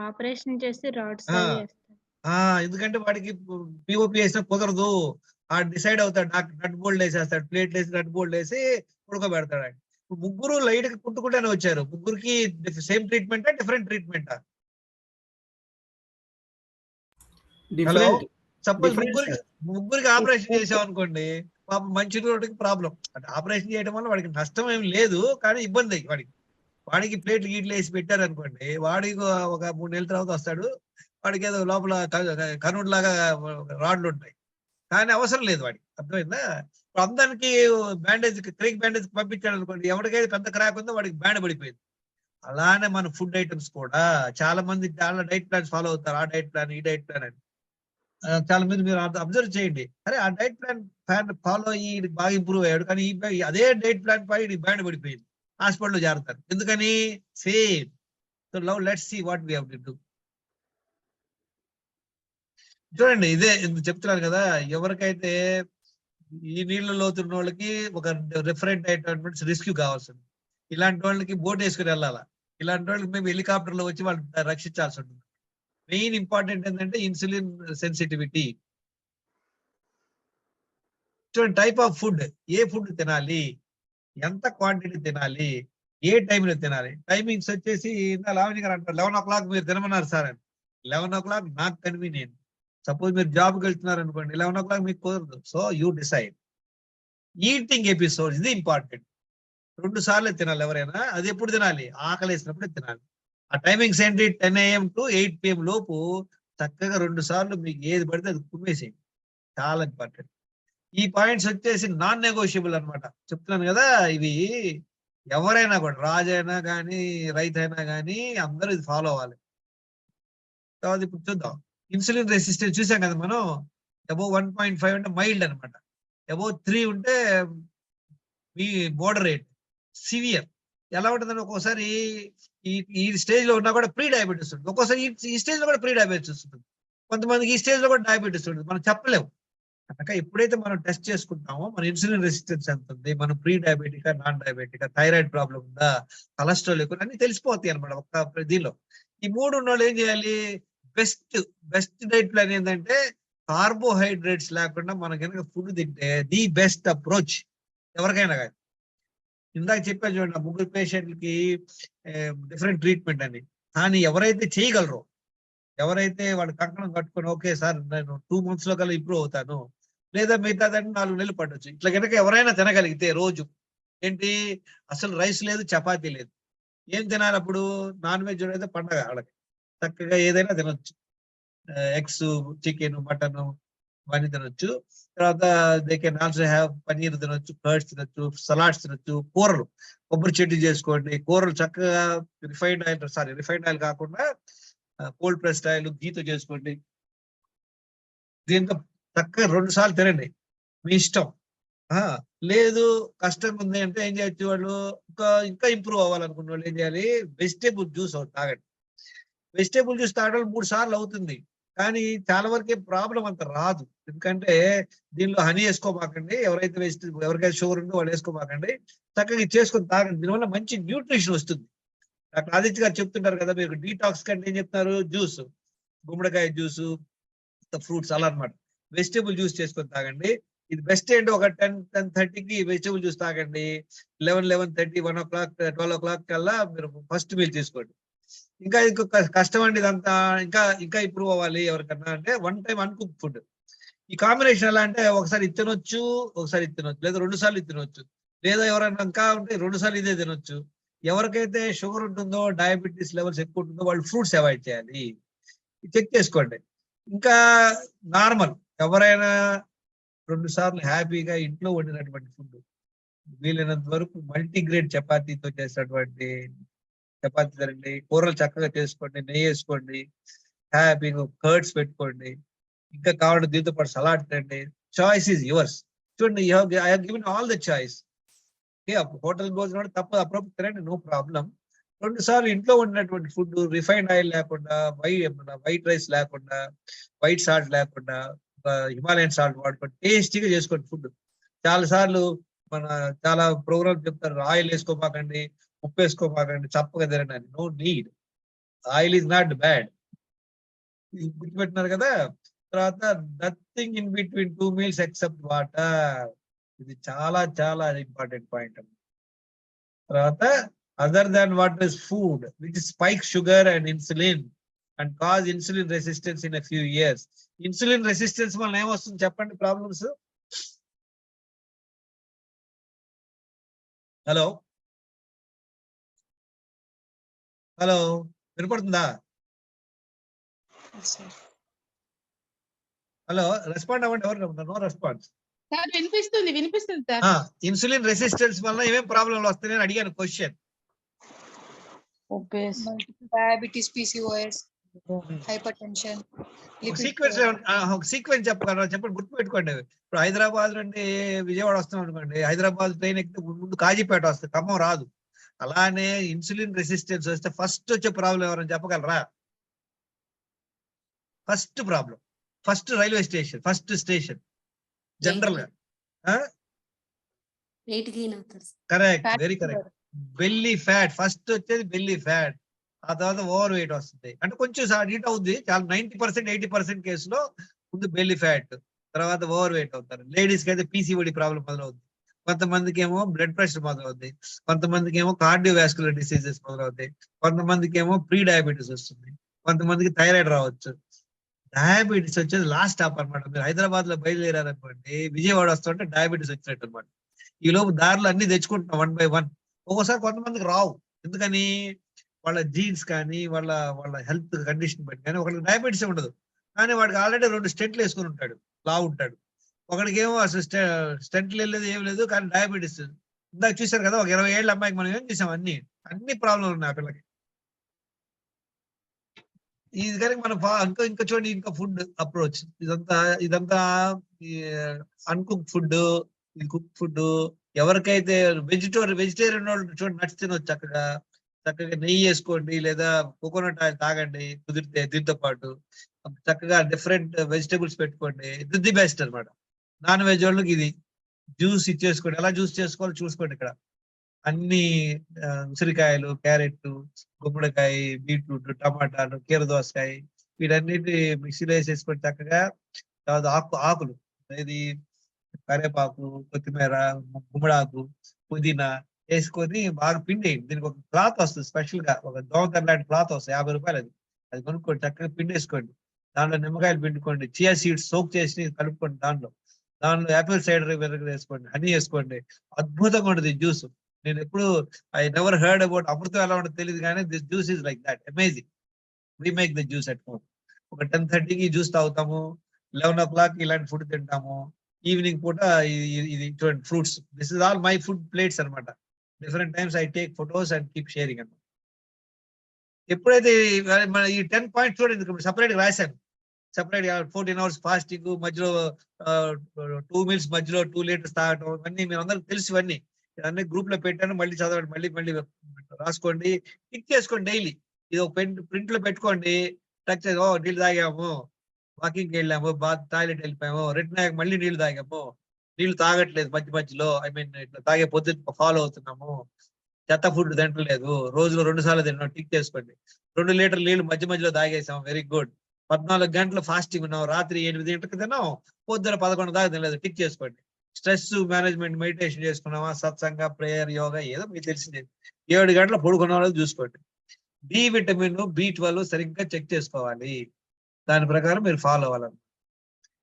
ఆపరేషన్ చేసి రాడ్స్ ఆ. అవి వేస్తారు. ఎందుకంటే వాడికి పిఓపి వేసినా కుదరదు, ఆ డిసైడ్ అవుతాడు డాక్టర్, నట్ బోల్డ్ వేసేస్తాడు, ప్లేట్ వేసి నట్ బోల్డ్ వేసి ఉడకబెడతాడు ఆయన. ఇప్పుడు ముగ్గురు లైట్ గా కుట్టుకుంటూనే వచ్చారు, ముగ్గురికి సేమ్ ట్రీట్మెంటా డిఫరెంట్ ట్రీట్మెంటా? డిఫరెంట్ సపోజ్ Different, ముగ్గురికి ఆపరేషన్ చేసాం అనుకోండి, పాపం మంచి రోడ్డుకి ప్రాబ్లం. అంటే ఆపరేషన్ చేయడం వల్ల వాడికి నష్టం ఏం లేదు, కానీ ఇబ్బంది వాడికి ప్లేట్లు గీట్లు వేసి పెట్టారు అనుకోండి, వాడికి ఒక 3 నెలల తర్వాత వస్తాడు, వాడికి ఏదో లోపల కనుడు లాగా రాడ్లు ఉంటాయి, కానీ అవసరం లేదు వాడికి. అర్థమైందా? ఇప్పుడు అందరికి బ్యాండేజ్, క్రేక్ బ్యాండేజ్ పంపించాడు అనుకోండి, ఎవరికైతే పెద్ద క్రాక్ ఉందో వాడికి బ్యాండ్ పడిపోయింది. అలానే మన ఫుడ్ ఐటమ్స్ కూడా చాలా మంది చాలా డైట్ ప్లాన్స్ ఫాలో అవుతారు, ఆ డైట్ ప్లాన్ ఈ డైట్ ప్లాన్ అని. చాలా మంది మీరు అబ్జర్వ్ చేయండి, అరే ఆ డైట్ ప్లాన్ ఫాలో అయ్యి ఈడికి బాగా ఇంప్రూవ్ అయ్యాడు, కానీ అదే డైట్ ప్లాన్ పై బ్యాండ్ పడిపోయింది, హాస్పిటల్లో జారుతారు. ఎందుకని? Same. So now let's see what we have to do. చూడండి, ఇదే చెప్తున్నాను కదా, ఎవరికైతే ఈ నీళ్ల లోతున్న వాళ్ళకి ఒక రిఫరెంట్ అయినటువంటి రెస్క్యూ కావాల్సింది, ఇలాంటి వాళ్ళకి బోట్ వేసుకుని వెళ్ళాలా, ఇలాంటి వాళ్ళకి మేము హెలికాప్టర్ లో వచ్చి వాళ్ళు రక్షించాల్సి ఉంటుంది. మెయిన్ ఇంపార్టెంట్ ఏంటంటే ఇన్సులిన్ సెన్సిటివిటీ. చూడండి, type of food, A food తినాలి, ఎంత క్వాంటిటీ తినాలి, ఏ టైంలో తినాలి. టైమింగ్స్ వచ్చేసి లావణ్య గారు అంటారు 11 o'clock మీరు తినమన్నారు సార్ అని. 11 o'clock నాకు కన్వీనియంట్. సపోజ్ మీరు జాబ్కి వెళ్తున్నారు అనుకోండి, 11 o'clock మీకు కుదరదు, so you decide. Eating episode ఇది ఇంపార్టెంట్. 2 సార్లు తినాలి ఎవరైనా, అది ఎప్పుడు తినాలి? ఆకలి వేసినప్పుడే తినాలి. ఆ టైమింగ్స్ ఏంటి? 10 AM to 8 PM లోపు చక్కగా 2 సార్లు మీకు ఏది పడితే అది కుమ్మేసేయండి. చాలా ఇంపార్టెంట్. ఈ పాయింట్స్ వచ్చేసి నాన్ నెగోషియబుల్ అనమాట. చెప్తున్నాను కదా, ఇవి ఎవరైనా కూడా, రాజు అయినా కానీ రైతు అయినా కానీ అందరూ ఇది ఫాలో అవ్వాలి. తర్వాత ఇప్పుడు చూద్దాం, ఇన్సులిన్ రెసిస్టెన్స్ చూసాం కదా మనం. అబౌవ్ 1.5 అంటే మైల్డ్ అనమాట, అబౌవ్ 3 ఉంటే మీ మోడరేట్, సివియర్. ఎలా ఉంటుందని ఒక్కోసారి ఈ స్టేజ్ లో ఉన్నా కూడా ప్రీ డయాబెటీస్ ఉంటుంది, ఒక్కోసారి ఈ స్టేజ్ లో కూడా ప్రీ డయాబెటీస్ ఉంటుంది, కొంతమందికి ఈ స్టేజ్ లో కూడా డయాబెటీస్ ఉంటుంది, మనం చెప్పలేము. కనుక ఎప్పుడైతే మనం టెస్ట్ చేసుకుంటామో మన ఇన్సులిన్ రెసిస్టెన్స్ ఎంత ఉంది, మనం ప్రీ డయాబెటికా, నాన్ డయాబెటికా, థైరాయిడ్ ప్రాబ్లం ఉందా, కొలెస్ట్రాల్ ఎక్కువ, అన్ని తెలిసిపోతాయి అనమాట ఒక్క దీనిలో. ఈ 3 ఉన్న వాళ్ళు ఏం చేయాలి? బెస్ట్ డైట్ ప్లాన్ ఏంటంటే కార్బోహైడ్రేట్స్ లేకుండా మనం కనుక ఫుడ్ తింటే ది బెస్ట్ అప్రోచ్ ఎవరికైనా కానీ. ఇందాక చెప్పాను చూడండి, 3 పేషెంట్లకి డిఫరెంట్ ట్రీట్మెంట్ అని. కానీ ఎవరైతే చేయగలరో, ఎవరైతే వాడు కంకణం కట్టుకొని ఓకే సార్ నేను 2 months లో కల్లా ఇంప్రూవ్ అవుతాను, లేదా మిగతాదంటే 4 నెలలు పట్టొచ్చు, ఇట్లా కనుక ఎవరైనా తినగలిగితే రోజు ఏంటి, అసలు రైస్ లేదు, చపాతీ లేదు, ఏం తినాలి అప్పుడు? నాన్ వెజ్ అయితే పండగ వాళ్ళకి, చక్కగా ఏదైనా తినొచ్చు, ఎగ్స్, చికెన్, మటన్ ఇవన్నీ తినొచ్చు. తర్వాత they can also have paneer తినొచ్చు, కర్డ్స్ తినొచ్చు, సలాడ్స్ తినొచ్చు, కూరలు, కొబ్బరి చట్నీ చేసుకోండి, కూరలు చక్కగా రిఫైన్డ్ ఆయిల్ కాకుండా కోల్డ్ ప్రెస్డ్ ఆయిల్ గీతో చేసుకోండి. దీంతో చక్కగా 2 సార్లు తినండి, మీ ఇష్టం. లేదు కష్టంగా ఉంది అంటే ఏం చేయొచ్చు, వాళ్ళు ఇంకా ఇంప్రూవ్ అవ్వాలనుకున్న వాళ్ళు ఏం చేయాలి? వెజిటేబుల్ జ్యూస్ తాగండి. వెజిటేబుల్ జ్యూస్ తాగడం 3 సార్లు అవుతుంది, కానీ చాలా వరకే ప్రాబ్లం అంత రాదు. ఎందుకంటే దీనిలో హనీ వేసుకోమాకండి, ఎవరికైతే షుగర్ ఉందో వాళ్ళు వేసుకోమాకండి, చక్కగా చేసుకొని తాగండి. దీనివల్ల మంచి న్యూట్రిషన్ వస్తుంది. డాక్టర్ ఆదిత్య గారు చెప్తుంటారు కదా, మీరు డీటాక్స్ కంటే ఏం చెప్తారు? జ్యూస్, గుమ్మడికాయ జ్యూసు, ఫ్రూట్స్ అలా అనమాట. వెజిటేబుల్ జ్యూస్ చేసుకొని తాగండి. ఇది బెస్ట్ ఏంటి, ఒక 10-10:30కి వెజిటేబుల్ జ్యూస్ తాగండి, 11-11:30, 1 o'clock, 12 o'clock కల్లా మీరు ఫస్ట్ మీల్ తీసుకోండి. ఇంకా ఇంకొక కష్టం అండి ఇదంతా, ఇంకా ఇంప్రూవ్ అవ్వాలి ఎవరికన్నా అంటే 1 time అన్కుక్ ఫుడ్. ఈ కాంబినేషన్ ఎలా అంటే ఒకసారి ఇది తినొచ్చు, ఒకసారి ఇది తినొచ్చు, లేదా 2 సార్లు ఇది తినొచ్చు, లేదా ఎవరైనా ఇంకా ఉంటే 2 సార్లు ఇదే తినొచ్చు. ఎవరికైతే షుగర్ ఉంటుందో, డయాబెటీస్ లెవెల్స్ ఎక్కువ ఉంటుందో వాళ్ళు ఫ్రూట్స్ అవాయిడ్ చేయాలి. చెక్ చేసుకోండి. ఇంకా నార్మల్ ఎవరైనా 2 సార్లు హ్యాపీగా ఇంట్లో వండినటువంటి ఫుడ్, వీలైనంత వరకు మల్టీగ్రేన్ చపాతీతో చేసినటువంటి చపాతీ తినండి, కూరలు చక్కగా చేసుకోండి, నెయ్యి వేసుకోండి, హ్యాపీగా కర్డ్స్ పెట్టుకోండి, ఇంకా కావాలంటే దీంతో పాటు సలాడ్ తినండి. Choice is yours. చూడండి, I have given all the choice. Hotel భోజనం తప్పదు, అప్పుడప్పుడు తినండి, నో ప్రాబ్లం. 2 సార్లు ఇంట్లో వండినటువంటి ఫుడ్, రిఫైన్డ్ ఆయిల్ లేకుండా, వైట్ రైస్ లేకుండా, వైట్ సాల్ట్ లేకుండా, హిమాలయన్ సాల్ట్ వాడుకొని టేస్టీగా చేసుకోండి ఫుడ్. చాలా సార్లు మన చాలా ప్రోగ్రామ్ చెప్తారు, ఆయిల్ వేసుకోపాకండి, ఉప్పు వేసుకోపాకండి, చప్పగా తినడానికి. No need. Oil is not bad. గుర్తుపెట్టినారు కదా. తర్వాత nothing in between 2 meals except water. ఇది చాలా చాలా ఇంపార్టెంట్ పాయింట్. తర్వాత other than water is food which spike sugar and insulin and cause insulin resistance in few years. Insulin resistance వల్ల ఏమొస్తుంది చెప్పండి ప్రాబ్లమ్స్? హలో హలో, వినపడుతుందా? హలో, రెస్పాండ్ అవ్వండి. ఎవరు? No response. సార్ వినిపిస్తుంది సార్. ఇన్సులిన్ రెసిస్టెన్స్ వల్ల ఏమేం ప్రాబ్లంలు వస్తాయని అడిగాను question. Diabetes, PCOS, hyper tension. Sequence చెప్పగలరా? చెప్పండి, గుర్తుపెట్టుకోండి. ఇప్పుడు హైదరాబాద్ నుండి విజయవాడ వస్తాం అనుకోండి, హైదరాబాద్ ట్రైన్ ఎక్కితే ముందు కాజీపేట వస్తుంది, ఖమ్మం రాదు. అలానే ఇన్సులిన్ రెసిస్టెన్స్ వస్తే ఫస్ట్ వచ్చే ప్రాబ్లం ఎవరైనా చెప్పగలరా? First problem, first railway station, first station general గా. వెయిట్ గెయిన్ అవుతారు sir. Correct, very correct. Belly fat first వచ్చేది, బెల్లీ ఫ్యాట్. ఆ తర్వాత ఓవర్ వెయిట్ వస్తుంది, అంటే కొంచెం హీట్ అవుద్ది. చాలా 90% 80% కేసులో ముందు బెల్లీ ఫ్యాట్, తర్వాత ఓవర్ వెయిట్ అవుతారు. లేడీస్ కి అయితే PCOD ప్రాబ్లం మొదలవుతుంది. కొంతమందికి ఏమో బ్లడ్ ప్రెషర్ మొదలవుతుంది, కొంతమందికి ఏమో కార్డియోవాస్కులర్ డిసీజెస్ మొదలవుతాయి, కొంతమందికి ఏమో ప్రీ డయాబెటీస్ వస్తుంది, కొంతమందికి థైరాయిడ్ రావచ్చు. డయాబెటీస్ వచ్చేది లాస్ట్ స్టాప్ అనమాట. మీరు హైదరాబాద్ లో బయలుదేరారనుకోండి, విజయవాడ వస్తుంటే డయాబెటీస్ వచ్చినట్టు అనమాట. ఈ లోపు దారిలో అన్ని తెచ్చుకుంటున్నాం 1 by 1. ఒక్కోసారి కొంతమందికి రావు, ఎందుకని వాళ్ళ జీన్స్ కానీ వాళ్ళ వాళ్ళ హెల్త్ కండిషన్ బట్టి కానీ ఒకరికి డయాబెటీస్ ఉండదు, కానీ వాడికి ఆల్రెడీ 2 స్టెంట్లు వేసుకుని ఉంటాడు, లావు ఉంటాడు. ఒకడికి ఏమో అసలు స్టెంట్లు వెళ్ళలేదు, ఏం లేదు, కానీ డయాబెటీస్. ఇందాక చూశారు కదా, ఒక 20 ఏళ్ళ అమ్మాయికి మనం ఏం చేసాం, అన్ని ప్రాబ్లం ఉన్నాయి ఆ పిల్లకి. ఇది కనుక మనం ఇంకా చూడండి, ఇంకా ఫుడ్ అప్రోచ్, ఇదంతా అన్కుక్ ఫుడ్, ఇది కుక్ ఫుడ్. ఎవరికైతే వెజిటేరియన్ వాళ్ళు చూడండి, నట్స్ తినొచ్చు చక్కగా నెయ్యి వేసుకోండి, లేదా కోకోనట్ ఆయిల్ తాగండి కుదిరితే, దీంతో పాటు చక్కగా డిఫరెంట్ వెజిటేబుల్స్ పెట్టుకోండి. ఇది ది బెస్ట్ అనమాట. నాన్ వెజ్ వాళ్ళకి ఇది జ్యూస్ ఇచ్చేసుకోండి. ఎలా జ్యూస్ చేసుకోవాలో చూసుకోండి. ఇక్కడ అన్ని ఉసిరికాయలు, క్యారెట్, గుమ్మడికాయ, బీట్రూట్, టమాటాలు, కీరదోసకాయ, వీటన్నిటి మిక్సీలో వేసేసుకొని చక్కగా. తర్వాత ఆకులు, ఇది కరేపాకు, కొత్తిమీర, గుమ్మడాకు, పుదీనా వేసుకొని బాగా పిండేయండి. దీనికి ఒక క్లాత్ వస్తుంది స్పెషల్ గా, ఒక దోమతెర లాంటి క్లాత్ వస్తుంది, 50 రూపాయలు. అది కొనుక్కోండి, చక్కగా పిండేసుకోండి. దాంట్లో నిమ్మకాయలు పిండుకోండి, చియా సీడ్స్ సోక్ చేసి కలుపుకోండి. దాంట్లో యాపిల్ సైడర్ వెనక వేసుకోండి, హనీ వేసుకోండి. అద్భుతంగా ఉంటుంది జ్యూస్. నేను ఎప్పుడు ఐ నెవర్ హర్డ్ అబౌట్ అమృతం ఎలా ఉంటుందో తెలియదు, కానీ this juice is like that, amazing. We make the juice at home. ఒక 10:30కి జ్యూస్ తాగుతాము, 11 o'clock ఇలాంటి ఫుడ్ తింటాము. ఈవినింగ్ పూట ఇది చూడండి fruits. This is all my food plates అనమాట. Different times I take photos and keep sharing అనమాట. ఎప్పుడైతే మన ఈ 10 పాయింట్స్ చూడండి, సపరేట్ గా రాశాను. సపరేట్ 14 hours ఫాస్టింగ్, మధ్యలో 2 meals మధ్యలో 2 liters తాగటం, ఇవన్నీ మీరు అందరికి తెలుసు. ఇవన్నీ గ్రూప్ లో పెట్టాను, మళ్ళీ చదవండి, మళ్ళీ రాసుకోండి, టిక్ చేసుకోండి డైలీ. ఇది ఒక ప్రింట్ లో పెట్టుకోండి. టచ్ చేసి, నీళ్ళు తాగాము, వాకింగ్కి వెళ్ళాము, టాయిలెట్ వెళ్ళిపోయాము, రిటర్న్ అయ్యాక మళ్ళీ నీళ్లు తాగాము, నీళ్లు తాగట్లేదు మధ్యలో, ఇట్లా తాగే పొద్దున్న ఫాలో అవుతున్నాము, చెత్త ఫుడ్ తింటలేదు, రోజులో 2 సార్లు తిన్నాం, టిక్ చేసుకోండి. 2 లీటర్ల నీళ్లు మధ్యలో తాగేసాం, వెరీ గుడ్. 14 గంటలు ఫాస్టింగ్ ఉన్నాం, రాత్రి 8 గంటలకు తిన్నాం, పొద్దున 11 దాకా తినలేదు, టిక్ చేసుకోండి. స్ట్రెస్ మేనేజ్మెంట్, మెడిటేషన్ చేసుకున్నామా, సత్సంగ, ప్రేయర్, యోగా, ఏదో మీకు తెలిసింది. 7 గంటలు పడుకున్నామో చూసుకోండి. డి విటమిన్, B12 సరిగ్గా చెక్ చేసుకోవాలి, దాని ప్రకారం మీరు ఫాలో అవ్వాలని.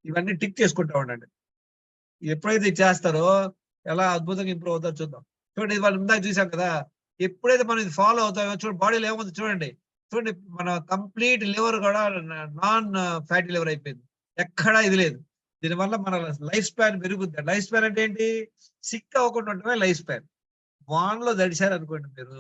ఇవన్నీ టిక్ చేసుకుంటా ఉండండి. ఎప్పుడైతే చేస్తారో ఎలా అద్భుతంగా ఇంప్రూవ్ అవుతారో చూద్దాం. చూడండి, వాళ్ళు ఇందాక చూసాం కదా, ఎప్పుడైతే మనం ఇది ఫాలో అవుతామో చూడండి, బాడీలో ఏముంది చూడండి. మన కంప్లీట్ లివర్ కూడా నాన్ ఫ్యాటీ లివర్ అయిపోయింది, ఎక్కడా ఇది లేదు. దీనివల్ల మన లైఫ్ స్పాన్ పెరుగుతుంది. లైఫ్ స్పాన్ అంటే ఏంటి? సిక్ అవ్వకుండా ఉండటమే లైఫ్ స్పాన్. వానలో తడిశారు అనుకోండి మీరు,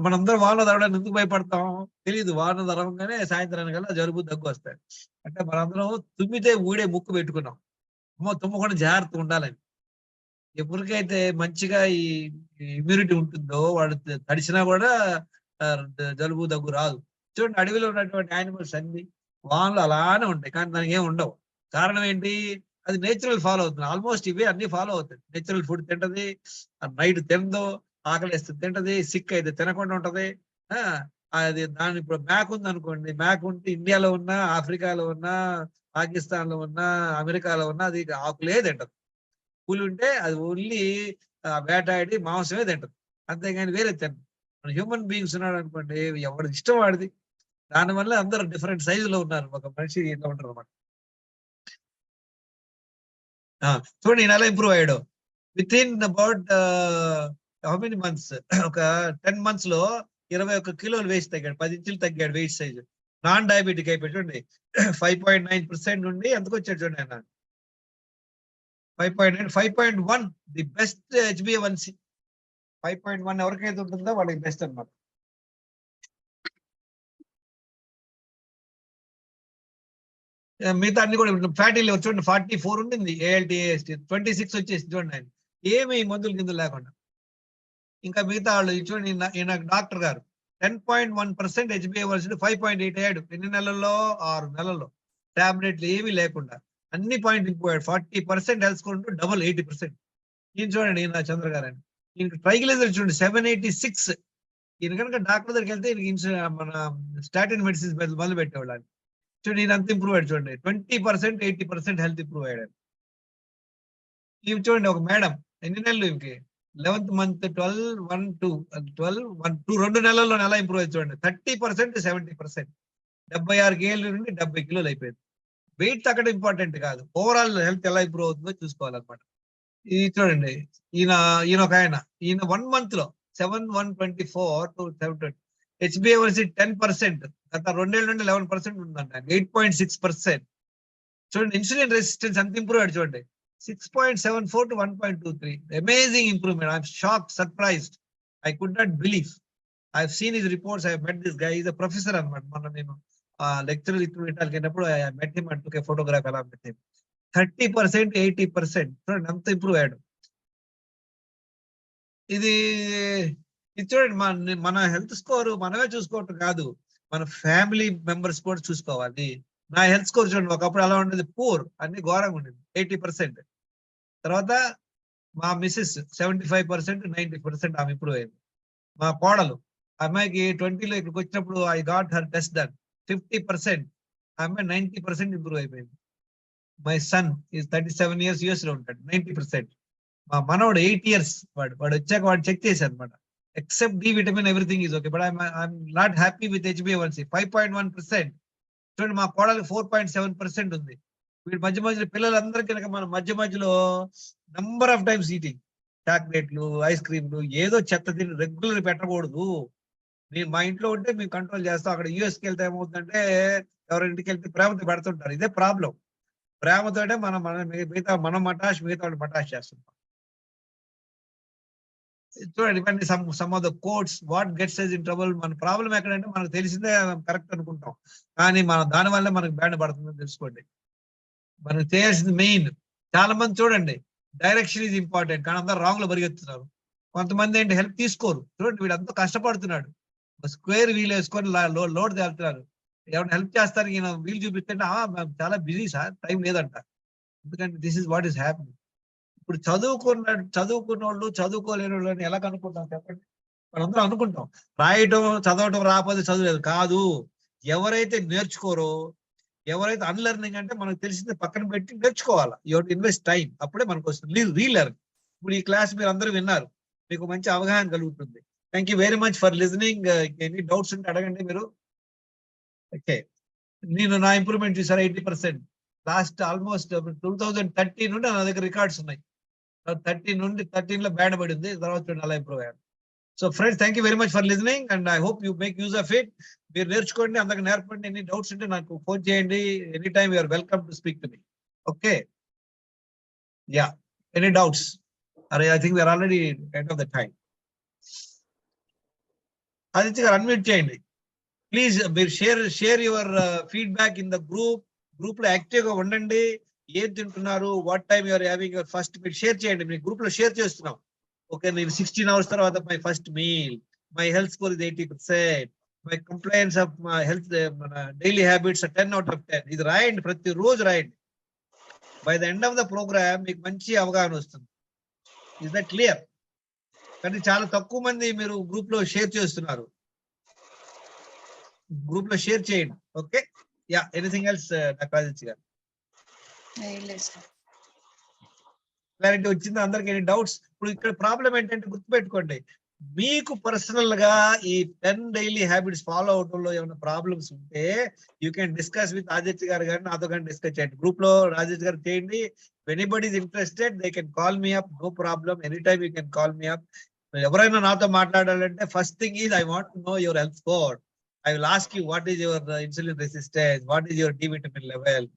మనందరం వానలో తడవడానికి ఎందుకు భయపడతాం తెలియదు. వాన తడవగానే సాయంత్రానికల్లా జలుబు, దగ్గు వస్తాయి. అంటే మనందరం తుమ్మితే ఊడే ముక్కు పెట్టుకున్నాం, తుమ్మకుండా జాగ్రత్తగా ఉండాలని. ఎవరికైతే మంచిగా ఈ ఇమ్యూనిటీ ఉంటుందో వాడు తడిసినా కూడా జలుబు, దగ్గు రాదు. చూడండి, అడవిలో ఉన్నటువంటి యానిమల్స్ అన్ని వానలు అలానే ఉంటాయి, కానీ దానికి ఏమి ఉండవు. కారణం ఏంటి? అది నేచురల్ ఫాలో అవుతుంది. ఆల్మోస్ట్ ఇవే అన్ని ఫాలో అవుతుంది. నేచురల్ ఫుడ్ తింటది, నైట్ తినదు, ఆకలిస్తే తింటది, సిక్ అయితే తినకుండా ఉంటది. అది దాని ఇప్పుడు మ్యాక్ ఉంది అనుకోండి, మ్యాక్ ఉంటే ఇండియాలో ఉన్నా, ఆఫ్రికాలో ఉన్నా, పాకిస్తాన్ లో ఉన్నా, అమెరికాలో ఉన్నా అది ఆకులే తింటది. పులి ఉంటే అది ఓన్లీ వేటాడి మాంసమే తింటది, అంతేగాని వేరే తింటది. మన హ్యూమన్ బీయింగ్స్ ఉన్నాడు అనుకోండి, ఎవరి ఇష్టం వాడిది. దానివల్ల అందరూ డిఫరెంట్ సైజులో ఉన్నారు. ఒక మనిషి ఇట్లా ఉంటారు అనమాట. చూడండి ఈయన ఎలా ఇంప్రూవ్ అయ్యాడు. With in about how many months, ఒక 10 months లో 21 కిలోలు వేస్ట్ తగ్గాడు, 10 ఇంచులు తగ్గాడు వెయిట్ సైజ్. నాన్ డయాబెటిక్ అయిపోయి చూడండి 5.9% నుండి ఎంతకు వచ్చాడు చూడండి ఆయన. 5.9, 5.1 ది బెస్ట్ HbA1c. 5.1 ఎవరికైతే ఉంటుందో వాళ్ళకి బెస్ట్ అన్నమాట. మిగతా అన్ని కూడా ఫ్యాటీ లివర్ చూడండి 44 ఉండింది, ALT AST 26 వచ్చేసి చూడండి ఆయన, ఏమి మందులు గిందులు లేకుండా. ఇంకా మిగతా వాళ్ళు చూడండి, ఈయన డాక్టర్ గారు 10.1% HbA1c 5.8 అయ్యాడు. ఎన్ని నెలల్లో? 6 నెలల్లో. టాబ్లెట్లు ఏమీ లేకుండా అన్ని పాయింట్ ఇంపోయాడు. 40% హెల్త్ స్కోర్ ఉంటూ డబుల్ 80%. ఈయన చూడండి, ఈయన చంద్ర గారు అని, ఈయనకి ట్రైగ్లిజరైడ్ చూడండి 786. ఈయన కనుక డాక్టర్ దగ్గరికి వెళ్తే ఈయనకి మన స్టాటిన్ మెడిసిన్స్ మొదలు పెట్టేవాళ్ళు. చూడండి ఈయన అంత ఇంప్రూవ్ అయ్యాడు చూడండి, 20% 80% హెల్త్ ఇంప్రూవ్ అయ్యాడు. ఇవి చూడండి ఒక మేడం, ఎన్ని నెలలు ఈమెకి? 11th month 12, 1, 2, 12, 1, 2 2 నెలల్లో ఎలా ఇంప్రూవ్ అయ్యి చూడండి, 30% 70%. 76 ఏళ్ళ నుండి 70 కిలోలు అయిపోయింది. వెయిట్ తగ్గడం ఇంపార్టెంట్ కాదు, ఓవరాల్ హెల్త్ ఎలా ఇంప్రూవ్ అవుతుందో చూసుకోవాలన్నమాట. ఇది చూడండి, ఈయన ఒక ఆయన, ఈయన 1 month లో 7,124 to 720. HbA1c 10%, గత 2 ఏళ్ళ నుండి 11% ఉందంట. 8.6%. చూడండి ఇన్సులిన్ రెసిస్టెన్స్ అంత ఇంప్రూవ్ అయ్యాడు చూడండి, 6.74 to 1.23. Amazing improvement. I'm shocked, surprised. I could not believe. I've seen his reports. I've met this guy. He's a professor అన్నమాట. మొన్న నేను లెక్చరర్ వింటానికి వెళ్ళినప్పుడు I met him and took a photograph along with him. 30%, 80%. చూడండి అంత improve అయ్యాడు. ఇది చూడండి, మన హెల్త్ స్కోర్ మనమే చూసుకోవటం కాదు, మన ఫ్యామిలీ మెంబర్స్ కూడా చూసుకోవాలి. నా హెల్త్ స్కోర్ చూడండి, ఒకప్పుడు అలా ఉండేది, పూర్, అన్ని ఘోరంగా ఉండేది, 80%. తర్వాత మా మిస్సెస్ 75%, 90% ఆమె ఇంప్రూవ్ అయింది. మా కోడలు, అమ్మాయికి 20లో ఇక్కడికి వచ్చినప్పుడు I got her test done, 50%, అమ్మాయి 90% ఇంప్రూవ్ అయిపోయింది. My son is 37 years US లో ఉంటాడు, 90%. మా మనవడు 8 years, వాడు వచ్చాక వాడు చెక్ చేశారు అనమాట, except D vitamin everything is okay, but I'm not happy with HbA1c 5.1%. చూడండి మా కోడలు 4.7% ఉంది. వీటి మధ్య మధ్యలో పిల్లలందరికీ కనుక మనం మధ్య మధ్యలో నంబర్ ఆఫ్ టైమ్స్ ఈటింగ్, చాక్లెట్లు, ఐస్ క్రీమ్లు, ఏదో చెత్త తిని రెగ్యులర్ పెట్టకూడదు. మా ఇంట్లో ఉంటే మేము కంట్రోల్ చేస్తాం, అక్కడ యూఎస్కి వెళ్తే ఏమవుతుందంటే ఎవరింటికి వెళ్తే ప్రేమతో పెడుతుంటారు. ఇదే ప్రాబ్లం, ప్రేమతోటే మనం మటాష్, మిగతా వాళ్ళు మటాష్ చేస్తుంటాం. చూడండి ఇవన్నీ some of the quotes, what gets us in trouble. మన ప్రాబ్లం ఎక్కడంటే మనకు తెలిసిందే కరెక్ట్ అనుకుంటాం, కానీ దాని వల్ల మనకు బ్యాండ్ పడుతుందని తెలుసుకోండి. మనం చేయాల్సింది మెయిన్. చాలా మంది చూడండి డైరెక్షన్ ఈజ్ ఇంపార్టెంట్, కానీ అందరూ రాంగ్ లో పరిగెత్తున్నారు. కొంతమంది ఏంటి హెల్ప్ తీసుకోరు. చూడండి వీడంతా కష్టపడుతున్నాడు, స్క్వేర్ వీల్ వేసుకొని లోడ్ తేలుతున్నారు. ఎవరైనా హెల్ప్ చేస్తారు, ఈయన వీల్ చూపిస్తే చాలా బిజీ సార్, టైం లేదంట. ఎందుకంటే this is what is happy. ఇప్పుడు చదువుకున్న వాళ్ళు చదువుకోలేని వాళ్ళు ఎలా కనుక్కుంటాం చెప్పండి? మనందరం అనుకుంటాం రాయటం చదవటం రాకపోతే చదువులేదు కాదు. ఎవరైతే నేర్చుకోరో, ఎవరైతే అన్లెర్నింగ్ అంటే మనకు తెలిసింది పక్కన పెట్టి నేర్చుకోవాలి. You have to invest time, అప్పుడే మనకు వస్తుంది రీలెర్న్. ఇప్పుడు ఈ క్లాస్ మీరు అందరూ విన్నారు, మీకు మంచి అవగాహన కలుగుతుంది. Thank you very much for listening. Any doubts ఉంటే అడగండి మీరు. ఓకే, నేను నా ఇంప్రూవ్మెంట్ చూసారా 80%. లాస్ట్ ఆల్మోస్ట్ 2013 నుండి నా దగ్గర రికార్డ్స్ ఉన్నాయి. 13 లో బ్యాడ్ పడింది, తర్వాత చూడండి అలా ఇంప్రూవ్ అయ్యాను. So friends, thank you very much for listening and I hope you make use of it. మీరు నేర్చుకోండి, అందరికి నేర్పండి. ఎన్ని డౌట్స్ ఉంటే నాకు ఫోన్ చేయండి. Any time you're welcome to speak to me. Okay, yeah, any doubts? I think we're already end of the time. Aditya garu unmute చేయండి please. మీరు share your feedback in the group లో యాక్టివ్ గా ఉండండి. ఏం తింటున్నారు, what time you're having your first meal share చేయండి. మీ group లో షేర్ చేస్తున్నాం. ఓకే, నేను 16 hours తర్వాత my first meal, my health score is 80%, my complaints of my health, మన డైలీ హ్యాబిట్స్ 10 out of 10. ఇది రాయండి, ప్రతి రోజు రాయండి. By the end of the program మీకు మంచి అవగాహన వస్తుంది. Is that clear? కానీ చాలా తక్కువ మంది మీరు గ్రూప్ లో షేర్ చేస్తున్నారు. గ్రూప్ లో షేర్ చేయండి. Okay, yeah, anything else doctor Aditya గారు? ఏం లేదు సార్. క్లారిటీ వచ్చిందా అందరికి? Any doubts? ఇప్పుడు ఇక్కడ ప్రాబ్లం ఏంటంటే గుర్తుపెట్టుకోండి, మీకు పర్సనల్ గా ఈ 10 డైలీ హ్యాబిట్స్ ఫాలో అవడంలో ఏమైనా ప్రాబ్లమ్స్ ఉంటే you can discuss with Aditya గారు కానీ నాతో కానీ డిస్కస్ చేయండి. గ్రూప్ లో ఆదిత్య గారు చేయండి. Anybody is interested they can call me up, no problem, any time you can call me up. ఎవరైనా నాతో మాట్లాడాలంటే first thing is I want to know your health score. I will ask you what is your insulin resistance, what is your D vitamin level,